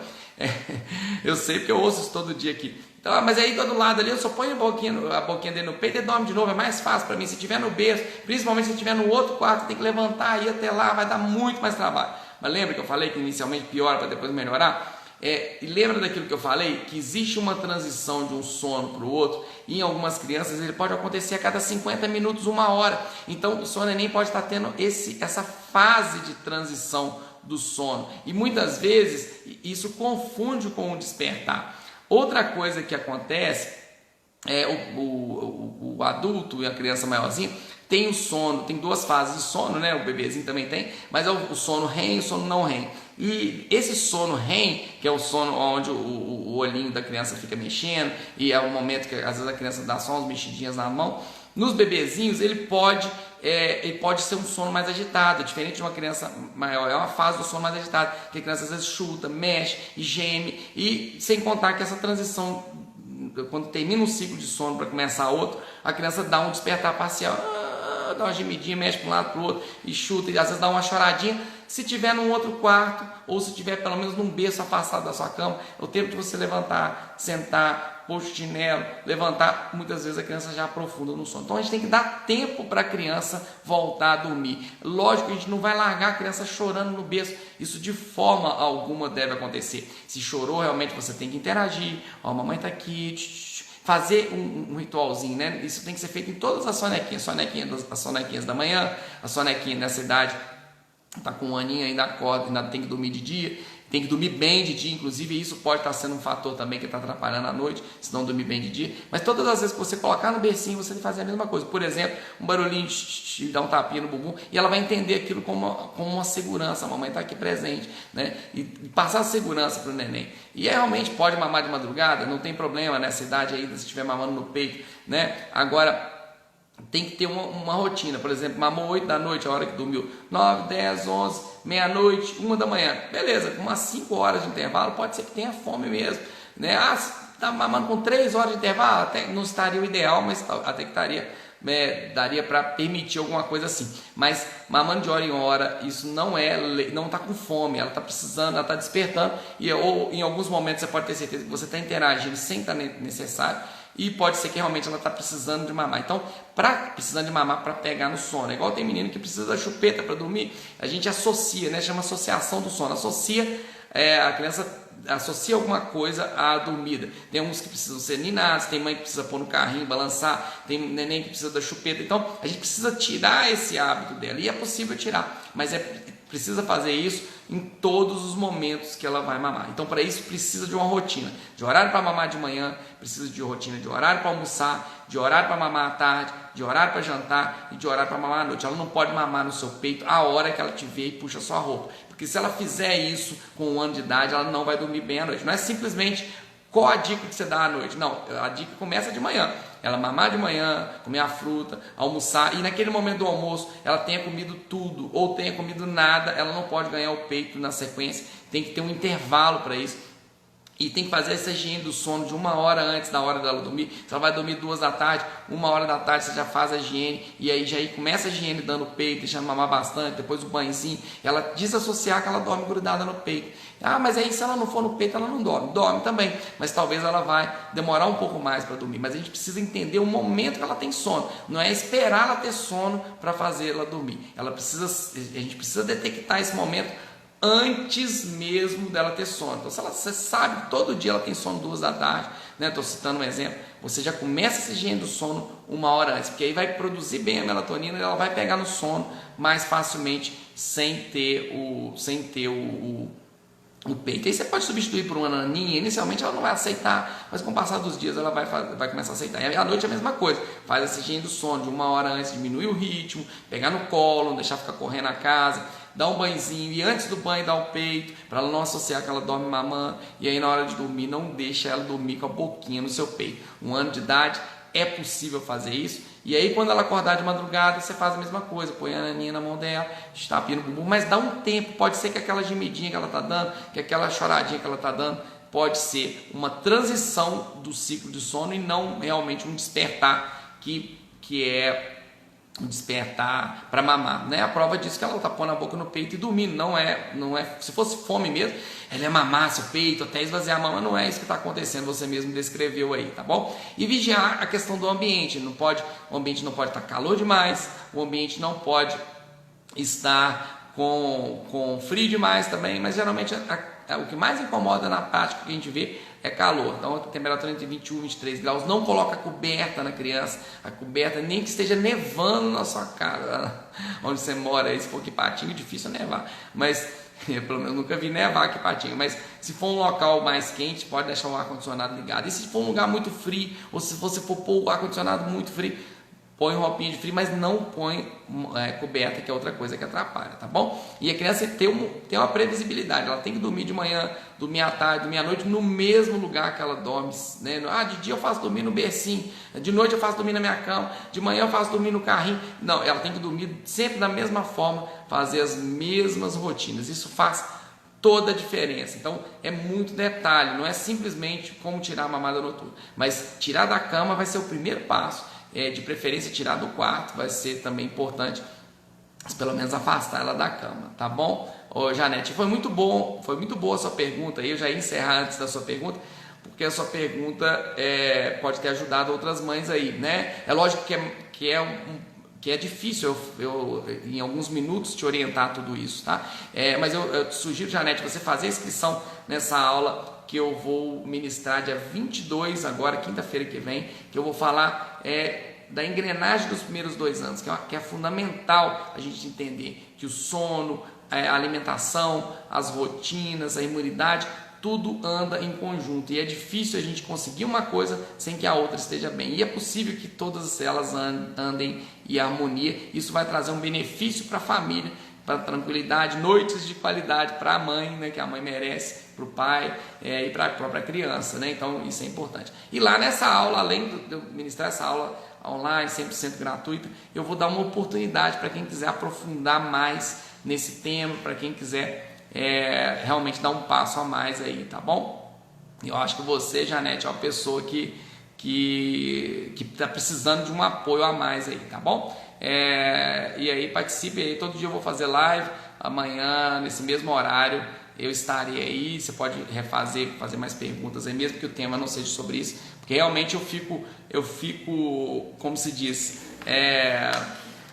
Eu sei porque eu ouço isso todo dia aqui. Então, mas aí todo lado ali eu só ponho a boquinha dele no peito e dorme de novo, é mais fácil para mim. Se tiver no berço, principalmente se tiver no outro quarto, tem que levantar e ir até lá, vai dar muito mais trabalho. Mas lembra que eu falei que inicialmente piora para depois melhorar? E lembra daquilo que eu falei? Que existe uma transição de um sono para o outro, e em algumas crianças ele pode acontecer a cada 50 minutos, 1 hora. Então o seu neném pode estar tendo essa fase de transição do sono, e muitas vezes isso confunde com o despertar. Outra coisa que acontece é o adulto e a criança maiorzinha tem o sono, tem 2 fases de sono, né? O bebezinho também tem, mas é o sono REM e o sono não REM. E esse sono REM, que é o sono onde o olhinho da criança fica mexendo, e é o momento que às vezes a criança dá só umas mexidinhas na mão, nos bebezinhos ele pode ser um sono mais agitado, diferente de uma criança maior. É uma fase do sono mais agitado, que a criança às vezes chuta, mexe e geme, e sem contar que essa transição, quando termina um ciclo de sono para começar outro, a criança dá um despertar parcial, dá uma gemidinha, mexe para um lado para o outro e chuta, e às vezes dá uma choradinha. Se tiver num outro quarto, ou se tiver pelo menos num berço afastado da sua cama, o tempo de você levantar, sentar, pôr o chinelo, levantar, muitas vezes a criança já aprofunda no sono. Então a gente tem que dar tempo para a criança voltar a dormir. Lógico que a gente não vai largar a criança chorando no berço, isso de forma alguma deve acontecer. Se chorou, realmente você tem que interagir, ó, a mamãe está aqui, fazer um ritualzinho, né? Isso tem que ser feito em todas as sonequinhas, as sonequinhas da manhã, a sonequinha nessa idade, está com 1 aninho, ainda acorda, ainda tem que dormir de dia, tem que dormir bem de dia, inclusive isso pode estar sendo um fator também que está atrapalhando a noite, se não dormir bem de dia. Mas todas as vezes que você colocar no bercinho, você tem que fazer a mesma coisa. Por exemplo, um barulhinho, dar um tapinha no bumbum, e ela vai entender aquilo como uma segurança. A mamãe está aqui presente, né? E passar a segurança para o neném. E realmente pode mamar de madrugada, não tem problema nessa idade ainda, se estiver mamando no peito, né? Agora, tem que ter uma rotina. Por exemplo, mamou 8 da noite, a hora que dormiu 9, 10, 11, meia-noite, 1 da manhã, beleza, com umas 5 horas de intervalo, pode ser que tenha fome mesmo, né? Está mamando com 3 horas de intervalo, até não estaria o ideal, mas até que daria para permitir alguma coisa assim. Mas mamando de hora em hora, isso não está com fome, ela está precisando, ela está despertando, ou em alguns momentos você pode ter certeza que você está interagindo sem estar necessário, e pode ser que realmente ela está precisando de mamar. Então, precisando de mamar para pegar no sono. É igual tem menino que precisa da chupeta para dormir, a gente associa, né? Chama associação do sono. A criança associa alguma coisa à dormida. Tem uns que precisam ser ninados, tem mãe que precisa pôr no carrinho, balançar, tem neném que precisa da chupeta. Então, a gente precisa tirar esse hábito dela, e é possível tirar, mas precisa fazer isso em todos os momentos que ela vai mamar. Então, para isso, precisa de uma rotina, de horário para mamar de manhã, precisa de rotina de horário para almoçar, de horário para mamar à tarde, de horário para jantar e de horário para mamar à noite. Ela não pode mamar no seu peito a hora que ela te vê e puxa sua roupa, porque se ela fizer isso com 1 ano de idade, ela não vai dormir bem à noite. Não é simplesmente qual a dica que você dá à noite, não, a dica começa de manhã. Ela mamar de manhã, comer a fruta, almoçar, e naquele momento do almoço ela tenha comido tudo ou tenha comido nada, ela não pode ganhar o peito na sequência, tem que ter um intervalo para isso. E tem que fazer essa higiene do sono de 1 hora antes da hora dela dormir. Se ela vai dormir 2 da tarde, 1 hora da tarde você já faz a higiene, e aí já começa a higiene dando peito, deixando mamar bastante, depois o banhozinho, ela desassociar que ela dorme grudada no peito. Ah, mas aí se ela não for no peito, ela não dorme. Dorme também, mas talvez ela vai demorar um pouco mais para dormir. Mas a gente precisa entender o momento que ela tem sono. Não é esperar ela ter sono para fazer ela dormir. A gente precisa detectar esse momento antes mesmo dela ter sono. Então, se você sabe que todo dia ela tem sono 2 da tarde, né? Estou citando um exemplo, você já começa essa higiene do sono 1 hora antes, porque aí vai produzir bem a melatonina e ela vai pegar no sono mais facilmente sem ter o peito. Aí você pode substituir por uma naninha. Inicialmente ela não vai aceitar, mas com o passar dos dias ela vai começar a aceitar. E à noite é a mesma coisa, faz essa higiene do sono de 1 hora antes, diminui o ritmo, pegar no colo, não deixar ficar correndo a casa, dá um banhozinho, e antes do banho dá o peito, para ela não associar que ela dorme mamando, e aí na hora de dormir não deixa ela dormir com a boquinha no seu peito. 1 ano de idade é possível fazer isso, e aí quando ela acordar de madrugada você faz a mesma coisa, põe a naninha na mão dela, tapinha no bumbum, mas dá um tempo. Pode ser que aquela gemidinha que ela está dando, que aquela choradinha que ela está dando, pode ser uma transição do ciclo de sono e não realmente um despertar que é o despertar para mamar, né? A prova diz que ela tá pondo a boca no peito e dormindo, não é, se fosse fome mesmo, ela ia mamar seu peito até esvaziar a mama, não é isso que está acontecendo, você mesmo descreveu aí, tá bom? E vigiar a questão do ambiente, o ambiente não pode estar calor demais, o ambiente não pode estar com frio demais também, mas geralmente o que mais incomoda na prática que a gente vê é calor. Então a temperatura entre 21 e 23 graus, não coloca a coberta na criança, a coberta nem que esteja nevando na sua casa, onde você mora aí. Se for aqui Patinho, é difícil nevar, mas pelo menos nunca vi nevar aqui Patinho, mas se for um local mais quente, pode deixar o ar-condicionado ligado. E se for um lugar muito frio, ou se você for pôr o ar-condicionado muito frio, põe roupinha de frio, mas não põe coberta, que é outra coisa que atrapalha, tá bom? E a criança tem uma previsibilidade, ela tem que dormir de manhã, dormir à tarde, dormir à noite, no mesmo lugar que ela dorme, né? De dia eu faço dormir no bercinho, de noite eu faço dormir na minha cama, de manhã eu faço dormir no carrinho. Não, ela tem que dormir sempre da mesma forma, fazer as mesmas rotinas. Isso faz toda a diferença. Então é muito detalhe, não é simplesmente como tirar a mamada noturna, mas tirar da cama vai ser o primeiro passo. De preferência tirar do quarto, vai ser também importante, mas pelo menos afastar ela da cama, tá bom? Ô Janete, foi muito boa a sua pergunta aí. Eu já ia encerrar antes da sua pergunta, porque a sua pergunta pode ter ajudado outras mães aí, né? É lógico que é difícil eu em alguns minutos te orientar tudo isso, tá? Mas eu te sugiro, Janete, você fazer a inscrição nessa aula que eu vou ministrar dia 22, agora quinta-feira que vem, que eu vou falar da engrenagem dos primeiros 2 anos, que é fundamental a gente entender que o sono, a alimentação, as rotinas, a imunidade, tudo anda em conjunto, e é difícil a gente conseguir uma coisa sem que a outra esteja bem, e é possível que todas elas andem em harmonia. Isso vai trazer um benefício para a família, para tranquilidade, noites de qualidade para a mãe, né, que a mãe merece, para o pai e para a própria criança, né? Então isso é importante. E lá nessa aula, além de eu ministrar essa aula online, 100% gratuita, eu vou dar uma oportunidade para quem quiser aprofundar mais nesse tema, para quem quiser realmente dar um passo a mais aí, tá bom? Eu acho que você, Janete, é uma pessoa que está precisando de um apoio a mais aí, tá bom? E aí participe aí, todo dia eu vou fazer live, amanhã nesse mesmo horário eu estarei aí. Você pode fazer mais perguntas aí, mesmo que o tema não seja sobre isso, porque realmente eu fico, como se diz,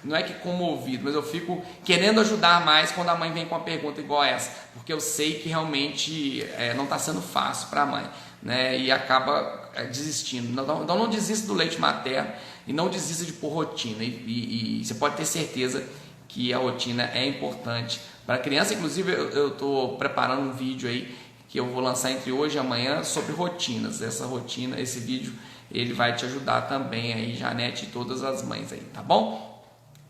não é que comovido, mas eu fico querendo ajudar mais quando a mãe vem com uma pergunta igual essa, porque eu sei que realmente não está sendo fácil para a mãe, né? E acaba desistindo. Então não desista do leite materno e não desista de pôr rotina, e você pode ter certeza que a rotina é importante para a criança. Inclusive eu estou preparando um vídeo aí que eu vou lançar entre hoje e amanhã sobre rotinas. Esse vídeo ele vai te ajudar também aí, Janete, e todas as mães aí, tá bom?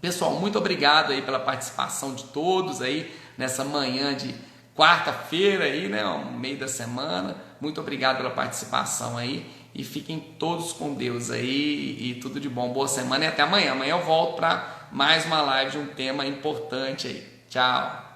Pessoal, muito obrigado aí pela participação de todos aí nessa manhã de quarta-feira aí, né, no meio da semana. Muito obrigado pela participação aí, e fiquem todos com Deus aí, e tudo de bom. Boa semana e até amanhã. Amanhã eu volto para mais uma live de um tema importante aí. Tchau!